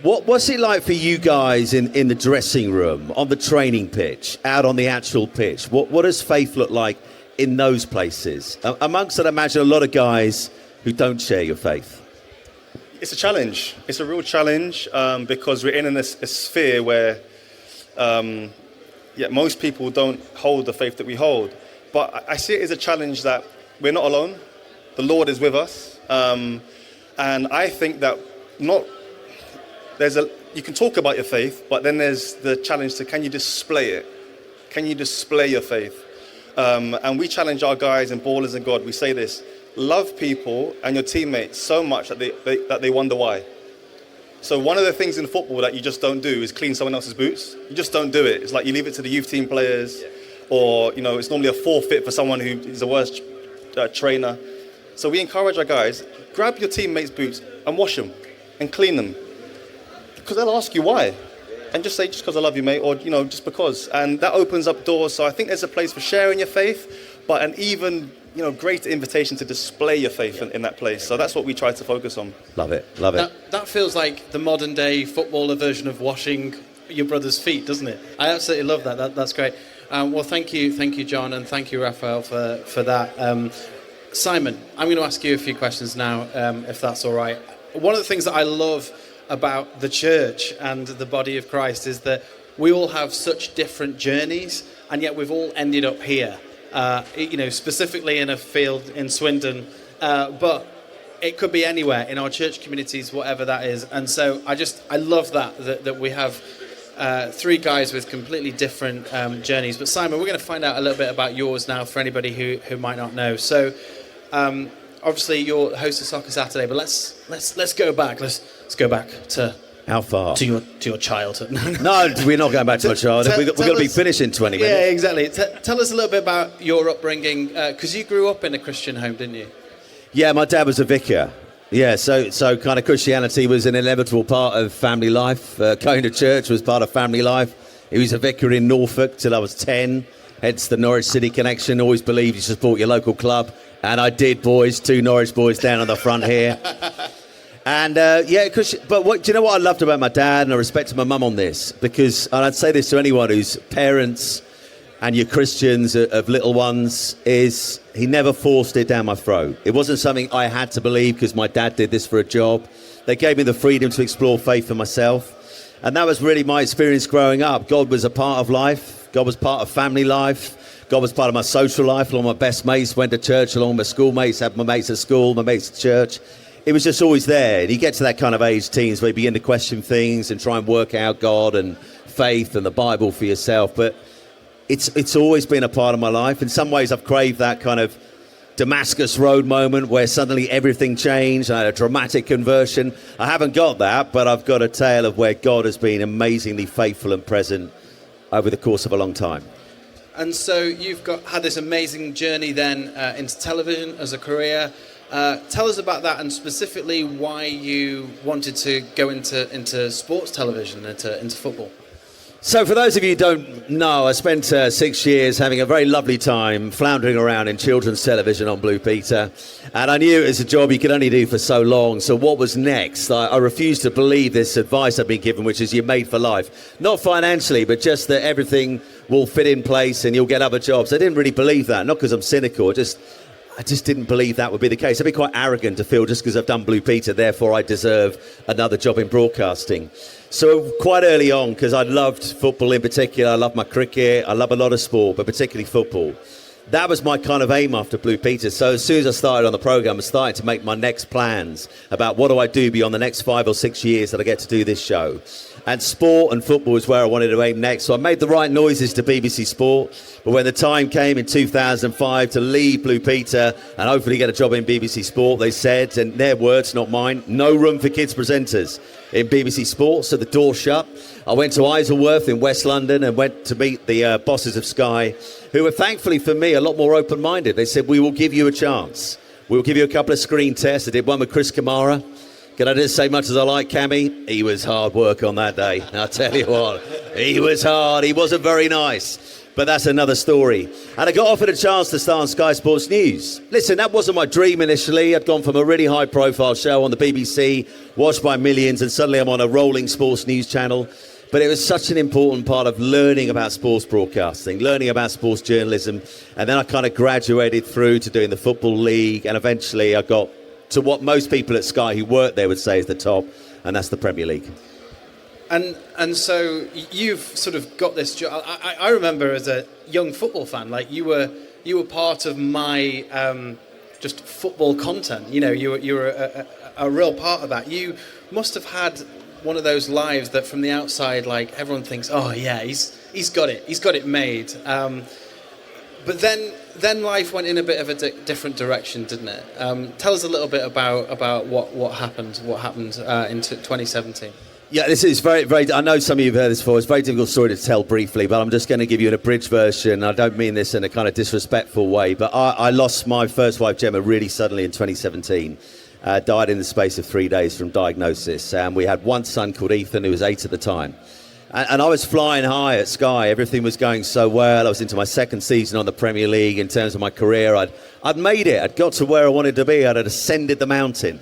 S6: What's it like for you guys in the dressing room, on the training pitch, out on the actual pitch? What does faith look like in those places? Amongst, I'd imagine, a lot of guys who don't share your faith.
S5: It's a challenge. It's a real challenge because we're in a sphere where most people don't hold the faith that we hold. But I see it as a challenge that we're not alone. The Lord is with us. And I think that you can talk about your faith, but then there's the challenge to, can you display it? Can you display your faith? And we challenge our guys and Ballers in God. We say this: love people and your teammates so much that they wonder why. So one of the things in football that you just don't do is clean someone else's boots. You just don't do it. It's like you leave it to the youth team players, or it's normally a forfeit for someone who is the worst trainer. So we encourage our guys: grab your teammates' boots and wash them and clean them. Because they'll ask you why, and just say, just because I love you, mate, or just because. And that opens up doors. So I think there's a place for sharing your faith, but an even greater invitation to display your faith in that place. So that's what we try to focus on.
S6: Love it.
S4: That feels like the modern day footballer version of washing your brother's feet, doesn't it? I absolutely love that. That's great. Well, thank you, John, and thank you, Raphael, for that. Simon, I'm going to ask you a few questions now, if that's all right. One of the things that I love about the church and the body of Christ is that we all have such different journeys, and yet we've all ended up here, specifically in a field in Swindon, but it could be anywhere in our church communities, whatever that is. And so I love that we have three guys with completely different journeys. But Simon, we're going to find out a little bit about yours now for anybody who might not know. So obviously you're the host of Soccer Saturday, but let's go back. Let's go back to
S6: how far?
S4: To your childhood.
S6: No, we're not going back to my childhood. We're going to be finished in 20 minutes.
S4: Yeah, exactly. Tell us a little bit about your upbringing, because you grew up in a Christian home, didn't you?
S6: Yeah, my dad was a vicar. Yeah, so kind of Christianity was an inevitable part of family life. Going to church was part of family life. He was a vicar in Norfolk till I was 10. Hence the Norwich City connection. Always believed you should support your local club. And I did, boys. 2 Norwich boys down on the front here. And do you know what I loved about my dad, and I respected my mum on this, because, and I'd say this to anyone who's parents and you're Christians of little ones, is he never forced it down my throat. It wasn't something I had to believe because my dad did this for a job. They gave me the freedom to explore faith for myself. And that was really my experience growing up. God was a part of life. God was part of family life. God was part of my social life. Along my best mates went to church, along my schoolmates, had my mates at school, my mates at church. It was just always there. And you get to that kind of age, teens, where you begin to question things and try and work out God and faith and the Bible for yourself. But it's always been a part of my life. In some ways, I've craved that kind of Damascus Road moment where suddenly everything changed. I had a dramatic conversion. I haven't got that, but I've got a tale of where God has been amazingly faithful and present over the course of a long time.
S4: And so you've had this amazing journey then into television as a career. Tell us about that, and specifically why you wanted to go into sports television, into football.
S6: So for those of you who don't know, I spent 6 years having a very lovely time floundering around in children's television on Blue Peter. And I knew it was a job you could only do for so long. So what was next? I refused to believe this advice I'd been given, which is you're made for life. Not financially, but just that everything will fit in place and you'll get other jobs. I didn't really believe that, not because I'm cynical, I just didn't believe that would be the case. I'd be quite arrogant to feel just because I've done Blue Peter, therefore I deserve another job in broadcasting. So quite early on, because I loved football in particular, I love my cricket, I love a lot of sport, but particularly football. That was my kind of aim after Blue Peter. So as soon as I started on the programme, I started to make my next plans about what do I do beyond the next 5 or 6 years that I get to do this show. And sport and football is where I wanted to aim next. So I made the right noises to BBC Sport. But when the time came in 2005 to leave Blue Peter and hopefully get a job in BBC Sport, they said, and their words, not mine, no room for kids presenters in BBC Sport. So the door shut. I went to Isleworth in West London and went to meet the bosses of Sky, who were thankfully for me a lot more open-minded. They said, we will give you a chance. We will give you a couple of screen tests. I did one with Chris Kamara. Can I just say, much as I like Cammy, he was hard work on that day. I'll tell you what, he was hard. He wasn't very nice. But that's another story. And I got offered a chance to star on Sky Sports News. Listen, that wasn't my dream initially. I'd gone from a really high-profile show on the BBC, watched by millions, and suddenly I'm on a rolling sports news channel. But it was such an important part of learning about sports broadcasting, learning about sports journalism. And then I kind of graduated through to doing the Football League. And eventually I got to what most people at Sky who work there would say is the top, and that's the Premier League.
S4: And so you've sort of got this job. I remember as a young football fan, like you were part of my just football content. You know, you were a real part of that. You must have had one of those lives that from the outside, like everyone thinks, oh yeah, he's got it made. But then life went in a bit of a different direction, didn't it? Tell us a little bit about what happened in 2017.
S6: Yeah, this is very, very... I know some of you have heard this before. It's a very difficult story to tell briefly, but I'm just going to give you an abridged version. I don't mean this in a kind of disrespectful way, but I lost my first wife, Gemma, really suddenly in 2017. Died in the space of 3 days from diagnosis. And we had one son called Ethan, who was 8 at the time. And I was flying high at Sky. Everything was going so well. I was into my second season on the Premier League in terms of my career. I'd made it. I'd got to where I wanted to be. I'd ascended the mountain.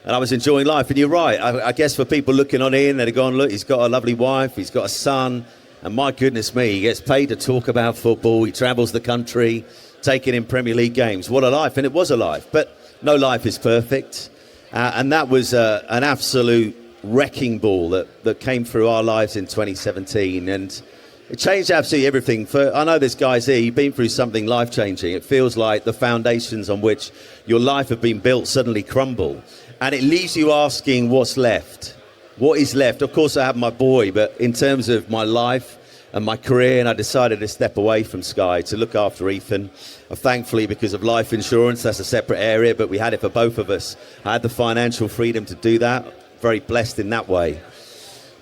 S6: And I was enjoying life. And you're right. I guess for people looking on in, they'd gone, look, he's got a lovely wife. He's got a son. And my goodness me, he gets paid to talk about football. He travels the country, taking in Premier League games. What a life. And it was a life. But no life is perfect. And that was an absolute wrecking ball that came through our lives in 2017. And it changed absolutely everything. I know this guy's here. You've been through something life-changing. It feels like the foundations on which your life have been built suddenly crumble. And it leaves you asking what's left. What is left? Of course, I have my boy, but in terms of my life and my career, and I decided to step away from Sky to look after Ethan. Thankfully, because of life insurance, that's a separate area, but we had it for both of us. I had the financial freedom to do that. Very blessed in that way.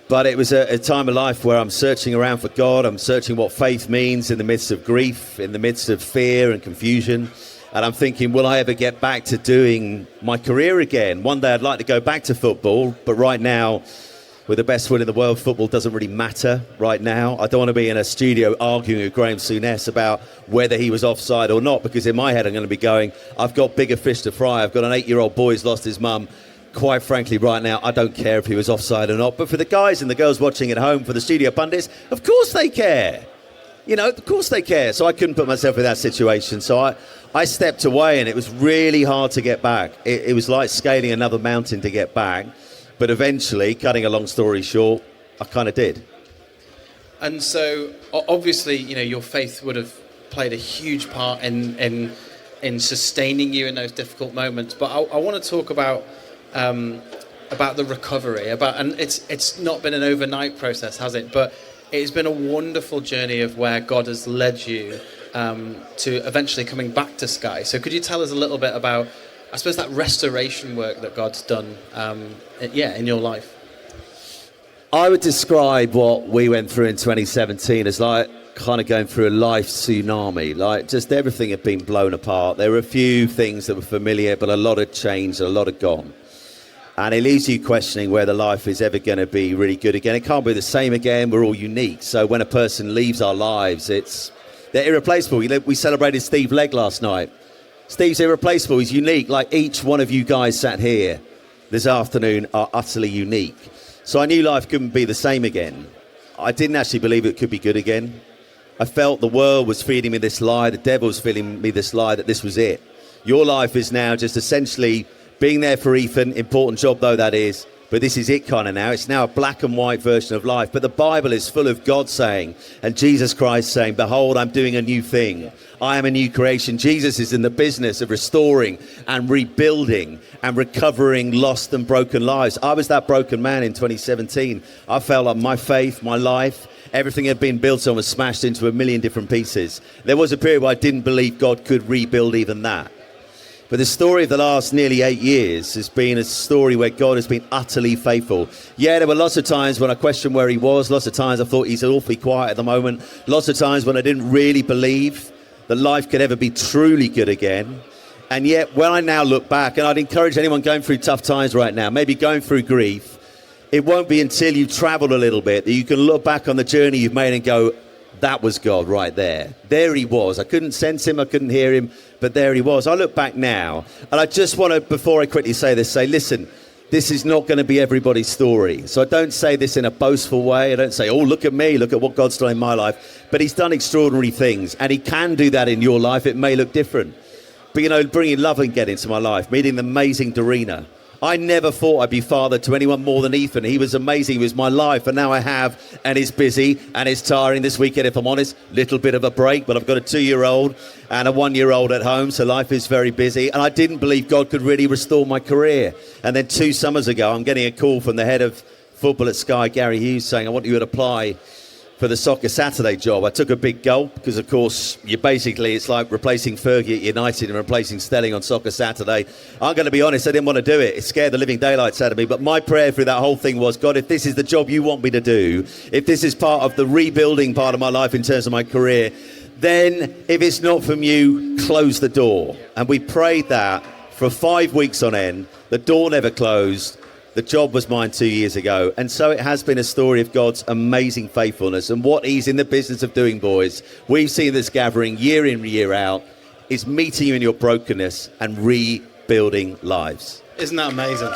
S6: But it was a time of life where I'm searching around for God. I'm searching what faith means in the midst of grief, in the midst of fear and confusion. And I'm thinking, will I ever get back to doing my career again? One day I'd like to go back to football, but right now, with the best will in the world, football doesn't really matter right now. I don't want to be in a studio arguing with Graham Souness about whether he was offside or not, because in my head I'm going to be going, I've got bigger fish to fry. I've got an 8-year-old boy who's lost his mum. Quite frankly, right now, I don't care if he was offside or not. But for the guys and the girls watching at home, for the studio pundits, of course they care. You know, of course they care. So I couldn't put myself in that situation. So I stepped away, and it was really hard to get back. It was like scaling another mountain to get back. But eventually, cutting a long story short, I kind of did.
S4: And so, obviously, you know, your faith would have played a huge part in sustaining you in those difficult moments. But I want to talk about the recovery. And it's not been an overnight process, has it? But it's been a wonderful journey of where God has led you to eventually coming back to Sky. So could you tell us a little bit about, I suppose, that restoration work that God's done, in your life?
S6: I would describe what we went through in 2017 as like kind of going through a life tsunami. Like just everything had been blown apart. There were a few things that were familiar, but a lot had changed, a lot had gone. And it leaves you questioning whether life is ever going to be really good again. It can't be the same again. We're all unique. So when a person leaves our lives, they're irreplaceable. We celebrated Steve Legg last night. Steve's irreplaceable. He's unique. Like each one of you guys sat here this afternoon are utterly unique. So I knew life couldn't be the same again. I didn't actually believe it could be good again. I felt the world was feeding me this lie. The devil was feeding me this lie that this was it. Your life is now just essentially being there for Ethan, important job though that is, but this is it kind of now. It's now a black and white version of life. But the Bible is full of God saying, and Jesus Christ saying, behold, I'm doing a new thing. I am a new creation. Jesus is in the business of restoring and rebuilding and recovering lost and broken lives. I was that broken man in 2017. I felt like my faith, my life, everything had been built on was smashed into a million different pieces. There was a period where I didn't believe God could rebuild even that. But the story of the last nearly 8 years has been a story where God has been utterly faithful. Yeah, there were lots of times when I questioned where he was. Lots of times I thought he's awfully quiet at the moment. Lots of times when I didn't really believe that life could ever be truly good again. And yet, when I now look back, and I'd encourage anyone going through tough times right now, maybe going through grief, it won't be until you've traveled a little bit that you can look back on the journey you've made and go, that was God right there. There he was. I couldn't sense him, I couldn't hear him, but there he was. I look back now, and I just want to, before I quickly say this, say, listen, this is not going to be everybody's story. So I don't say this in a boastful way. I don't say, oh, look at me, look at what God's done in my life. But he's done extraordinary things, and he can do that in your life. It may look different. But, you know, bringing love and get into my life, meeting the amazing Dorina. I never thought I'd be father to anyone more than Ethan. He was amazing. He was my life. And now I have, and it's busy, and it's tiring this weekend, if I'm honest. Little bit of a break, but I've got a 2-year-old and a 1-year-old at home, so life is very busy. And I didn't believe God could really restore my career. And then 2 summers ago, I'm getting a call from the head of football at Sky, Gary Hughes, saying, I want you to apply for the Soccer Saturday job. I took a big gulp because, of course, it's like replacing Fergie at United and replacing Stelling on Soccer Saturday. I'm going to be honest, I didn't want to do it. It scared the living daylights out of me. But my prayer through that whole thing was, God, if this is the job you want me to do, if this is part of the rebuilding part of my life in terms of my career, then if it's not from you, close the door. And we prayed that for 5 weeks on end. The door never closed. The job was mine 2 years ago. And so it has been a story of God's amazing faithfulness. And what he's in the business of doing, boys, we've seen this gathering year in, year out, is meeting you in your brokenness and rebuilding lives.
S4: Isn't that amazing?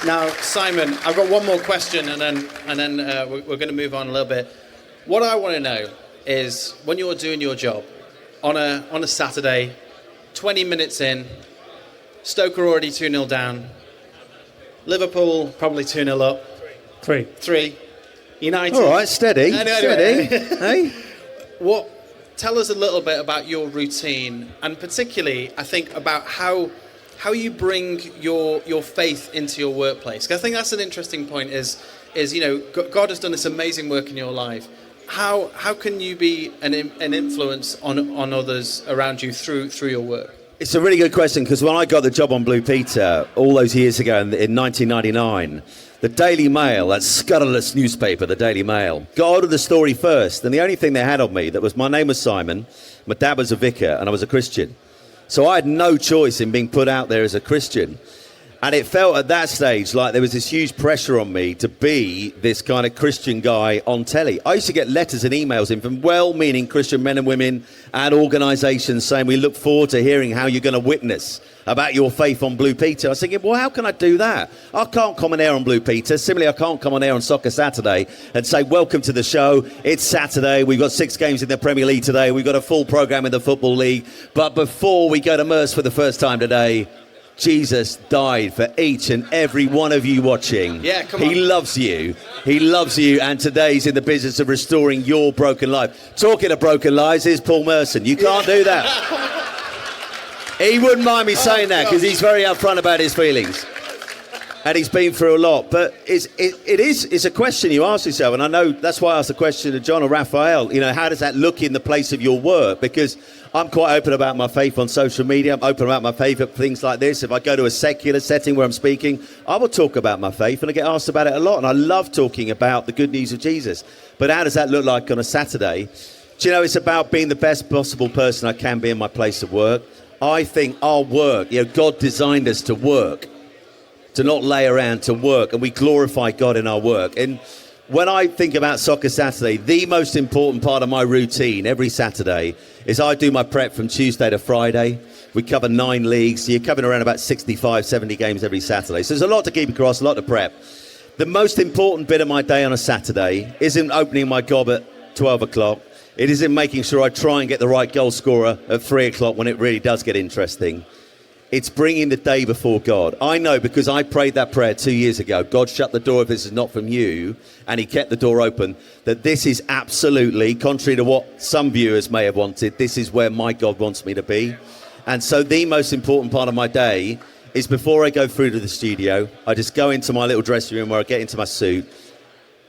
S4: Now, Simon, I've got one more question, and then we're going to move on a little bit. What I want to know is, when you're doing your job on a Saturday, 20 minutes in, Stoke are already 2-0 down, Liverpool probably 2-0 up. 3. United.
S6: All right, steady.
S4: Anyway.
S6: Hey?
S4: Tell us a little bit about your routine, and particularly, I think, about how you bring your faith into your workplace. 'Cause I think that's an interesting point. Is God has done this amazing work in your life. How can you be an influence on others around you through your work?
S6: It's a really good question, because when I got the job on Blue Peter all those years ago in 1999, the Daily Mail, that scurrilous newspaper, the Daily Mail, got hold of the story first. And the only thing they had on me, my name was Simon, my dad was a vicar, and I was a Christian. So I had no choice in being put out there as a Christian. And it felt at that stage like there was this huge pressure on me to be this kind of Christian guy on telly. I used to get letters and emails in from well-meaning Christian men and women and organisations saying, we look forward to hearing how you're going to witness about your faith on Blue Peter. I was thinking, well, how can I do that? I can't come on air on Blue Peter. Similarly, I can't come on air on Soccer Saturday and say, welcome to the show. It's Saturday. We've got 6 games in the Premier League today. We've got a full programme in the Football League. But before we go to Merse for the first time today, Jesus died for each and every one of you watching.
S4: Yeah, come on.
S6: He loves you. He loves you, and today he's in the business of restoring your broken life. Talking of broken lives, here's Paul Merson. You can't do that. He wouldn't mind me saying that, because he's very upfront about his feelings. And he's been through a lot. But it's a question you ask yourself, and I know that's why I asked the question to John or Raphael. You know, how does that look in the place of your work? Because I'm quite open about my faith on social media. I'm open about my faith at things like this. If I go to a secular setting where I'm speaking, I will talk about my faith, and I get asked about it a lot. And I love talking about the good news of Jesus. But how does that look like on a Saturday? Do you know, it's about being the best possible person I can be in my place of work. I think our work, God designed us to work, to not lay around, to work, and we glorify God in our work. And when I think about Soccer Saturday, the most important part of my routine every Saturday is I do my prep from Tuesday to Friday. We cover 9 leagues, so you're covering around about 65, 70 games every Saturday. So there's a lot to keep across, a lot to prep. The most important bit of my day on a Saturday isn't opening my gob at 12 o'clock. It isn't making sure I try and get the right goal scorer at 3 o'clock when it really does get interesting. It's bringing the day before God. I know because I prayed that prayer 2 years ago. God, shut the door if this is not from you. And he kept the door open. That this is absolutely, contrary to what some viewers may have wanted, this is where my God wants me to be. And so the most important part of my day is before I go through to the studio, I just go into my little dressing room where I get into my suit.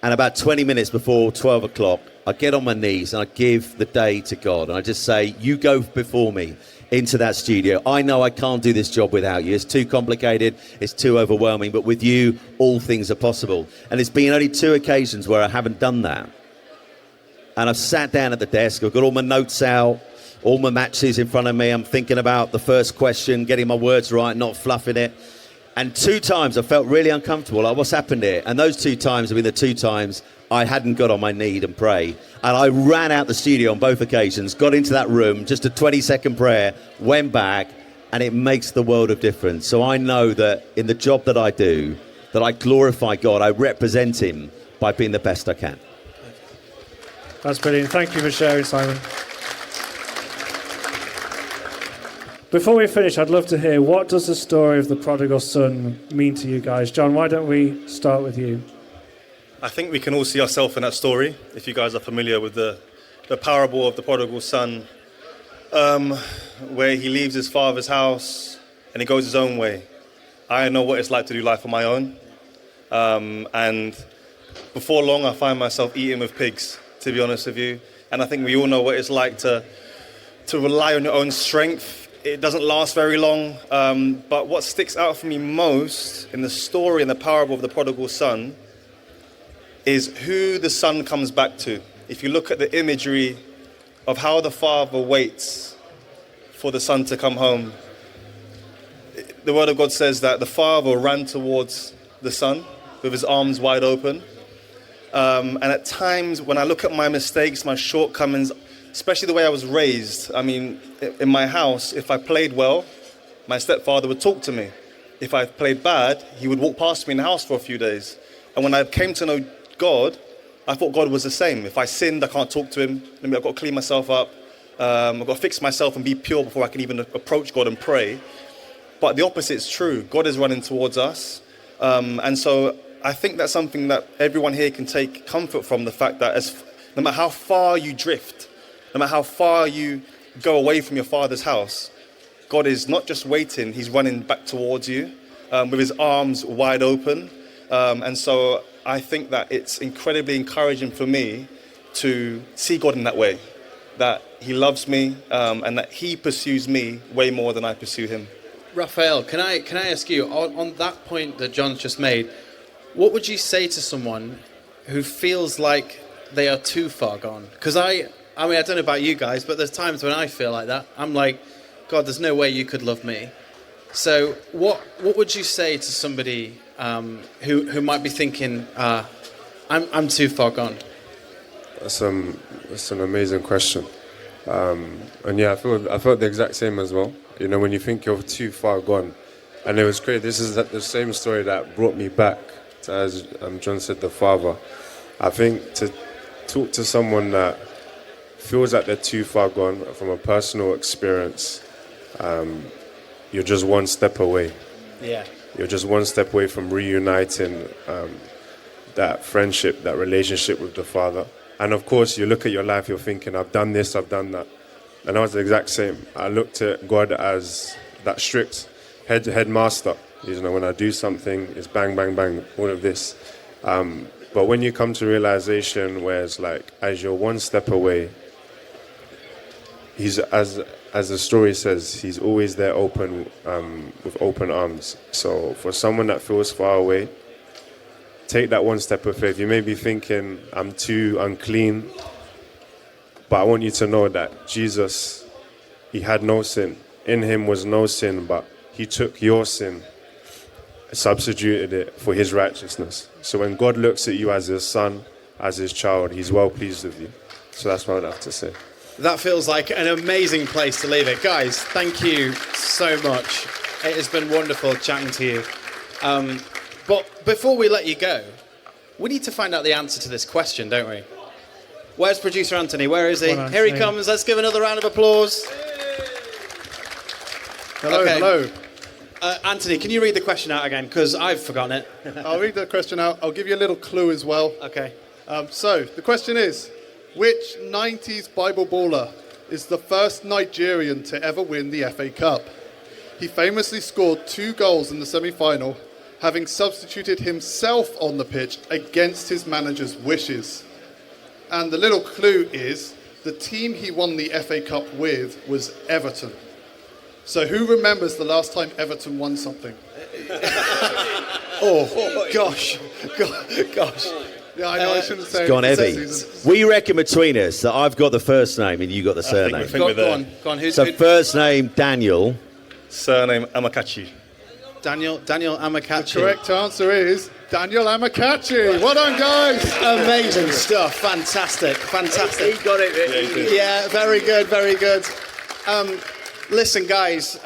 S6: And about 20 minutes before 12 o'clock, I get on my knees and I give the day to God. And I just say, you go before me into that studio. I know I can't do this job without you. It's too complicated. It's too overwhelming. But with you, all things are possible. And it's been only 2 occasions where I haven't done that. And I've sat down at the desk. I've got all my notes out, all my matches in front of me. I'm thinking about the first question, getting my words right, not fluffing it. And 2 times I felt really uncomfortable, like what's happened here? And those 2 times have been the 2 times I hadn't got on my knee and prayed. And I ran out the studio on both occasions, got into that room, just a 20-second prayer, went back, and it makes the world of difference. So I know that in the job that I do, that I glorify God, I represent him by being the best I can.
S3: That's brilliant. Thank you for sharing, Simon. Before we finish, I'd love to hear, what does the story of the prodigal son mean to you guys? John, why don't we start with you?
S5: I think we can all see ourselves in that story, if you guys are familiar with the parable of the prodigal son, where he leaves his father's house and he goes his own way. I know what it's like to do life on my own. And before long, I find myself eating with pigs, to be honest with you. And I think we all know what it's like to rely on your own strength. It doesn't last very long. But what sticks out for me most in the story and the parable of the prodigal son is who the son comes back to. If you look at the imagery of how the father waits for the son to come home, the word of God says that the father ran towards the son with his arms wide open. And at times when I look at my mistakes, my shortcomings, especially the way I was raised, I mean, in my house, if I played well, my stepfather would talk to me. If I played bad, he would walk past me in the house for a few days. And when I came to know God, I thought God was the same. If I sinned, I can't talk to him. I've got to clean myself up. I've got to fix myself and be pure before I can even approach God and pray. But the opposite is true. God is running towards us. And so I think that's something that everyone here can take comfort from, the fact that no matter how far you drift, no matter how far you go away from your father's house, God is not just waiting, he's running back towards you with his arms wide open. And so I think that it's incredibly encouraging for me to see God in that way, that he loves me and that he pursues me way more than I pursue him.
S4: Raphael, can I ask you, on that point that John's just made, what would you say to someone who feels like they are too far gone? Because I mean, I don't know about you guys, but there's times when I feel like that. I'm like, God, there's no way you could love me. So what would you say to somebody who might be thinking, I'm too far gone?
S8: That's an amazing question. And yeah, I felt the exact same as well. You know, when you think you're too far gone. And it was great. This is the same story that brought me back to, as John said, the father. I think to talk to someone that feels like they're too far gone from a personal experience, you're just one step away.
S4: Yeah.
S8: You're just one step away from reuniting that friendship, that relationship with the Father. And of course, you look at your life, you're thinking, I've done this, I've done that. And I was the exact same. I looked at God as that strict headmaster. You know, when I do something, it's bang, bang, bang, all of this. But when you come to realization where it's like, as you're one step away, he's, as the story says, he's always there open, with open arms. So for someone that feels far away, take that one step of faith. You may be thinking, I'm too unclean, but I want you to know that Jesus, he had no sin. In him was no sin, but he took your sin, substituted it for his righteousness. So when God looks at you as his son, as his child, he's well pleased with you. So that's what I'd have to say.
S4: That feels like an amazing place to leave it. Guys, thank you so much. It has been wonderful chatting to you. But before we let you go, we need to find out the answer to this question, don't we? Where's producer Anthony? Where is he?
S3: Anthony.
S4: Here he comes. Let's give another round of applause.
S7: Hello,
S4: Okay.
S7: hello.
S4: Anthony, can you read the question out again? Because I've forgotten it.
S7: I'll read the question out. I'll give you a little clue as well.
S4: Okay.
S7: So the question is, which 90s Bible baller is the first Nigerian to ever win the FA Cup? He famously scored 2 goals in the semi-final, having substituted himself on the pitch against his manager's wishes. And the little clue is, the team he won the FA Cup with was Everton. So who remembers the last time Everton won something?
S4: Gosh.
S7: Yeah, I know, I shouldn't say
S6: It's gone
S7: it.
S6: heavy. We reckon between us that I've got the first name and you got the surname.
S4: Go on. Who's
S6: So first name, Daniel.
S5: Surname Amakachi.
S4: Daniel Amakachi.
S7: The correct answer is Daniel Amakachi. Well done, guys.
S4: Amazing stuff. Fantastic.
S6: He got it.
S4: Yeah, very good. Listen, guys,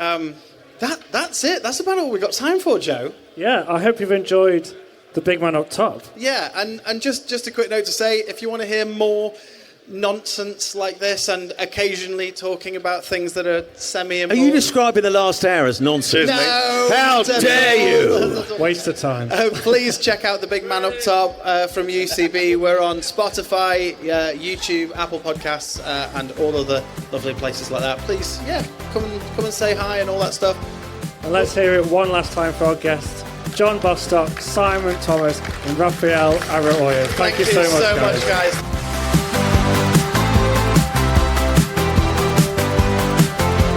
S4: that's it. That's about all we've got time for, Joe.
S3: Yeah, I hope you've enjoyed the big man up top.
S4: Yeah, and just a quick note to say, if you want to hear more nonsense like this and occasionally talking about things that are
S6: Are
S4: semi-important...
S6: you describing the last hour as nonsense?
S4: No!
S6: How dare you?
S3: Waste of time.
S4: Please check out the Big Man Up Top from UCB. We're on Spotify, YouTube, Apple Podcasts, and all other lovely places like that. Please, come and say hi and all that stuff.
S3: And let's hear it one last time for our guests, John Bostock, Simon Thomas, and Rafael Araoye. Thank you so much, guys.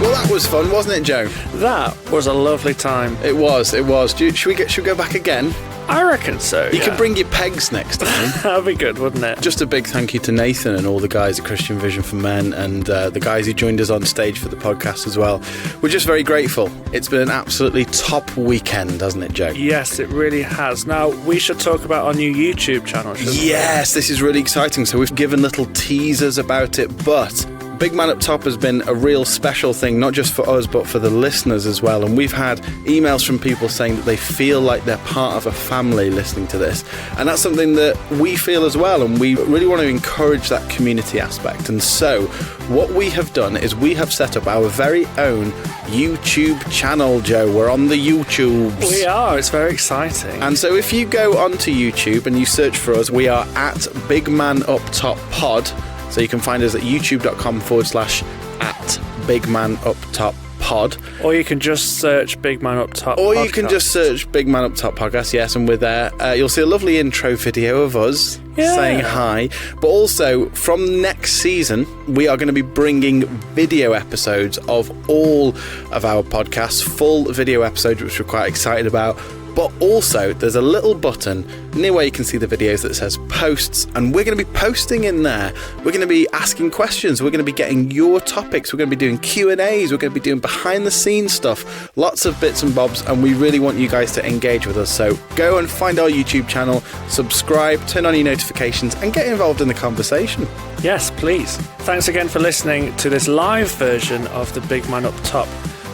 S2: Well, that was fun, wasn't it, Joe?
S1: That was a lovely time.
S2: It was. Should we go back again?
S1: I reckon so.
S2: You can bring your pegs next time.
S1: That'd be good, wouldn't it?
S2: Just a big thank you to Nathan and all the guys at Christian Vision for Men and the guys who joined us on stage for the podcast as well. We're just very grateful. It's been an absolutely top weekend, hasn't it, Joe?
S1: Yes, it really has. Now, we should talk about our new YouTube channel, shouldn't we?
S2: Yes, this is really exciting. So we've given little teasers about it, but Big Man Up Top has been a real special thing, not just for us, but for the listeners as well. And we've had emails from people saying that they feel like they're part of a family listening to this. And that's something that we feel as well. And we really want to encourage that community aspect. And so what we have done is we have set up our very own YouTube channel, Joe. We're on the YouTubes.
S1: We are. It's very exciting.
S2: And so if you go onto YouTube and you search for us, we are at Big Man Up Top Pod. So you can find us at youtube.com/at Big Man Up Top Pod.
S1: Or you can just search Big Man Up Top
S2: Or
S1: Podcast.
S2: you can just search Big Man Up Top Podcast, yes, and we're there. You'll see a lovely intro video of us saying hi. But also, from next season, we are going to be bringing video episodes of all of our podcasts, full video episodes, which we're quite excited about. But also, there's a little button near where you can see the videos that says posts, and we're going to be posting in there. We're going to be asking questions. We're going to be getting your topics. We're going to be doing Q&As. We're going to be doing behind-the-scenes stuff, lots of bits and bobs, and we really want you guys to engage with us. So go and find our YouTube channel, subscribe, turn on your notifications, and get involved in the conversation.
S1: Yes, please. Thanks again for listening to this live version of the Big Man Up Top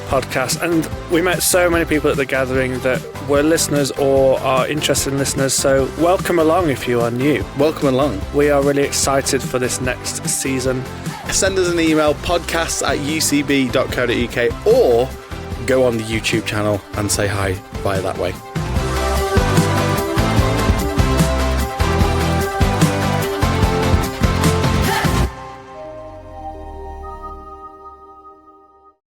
S1: podcast, and we met so many people at the gathering that were listeners or are interested in listeners, so welcome along if you are new.
S2: Welcome along.
S1: We are really excited for this next season.
S2: Send us an email, podcasts@ucb.co.uk, or go on the YouTube channel and say hi via that way.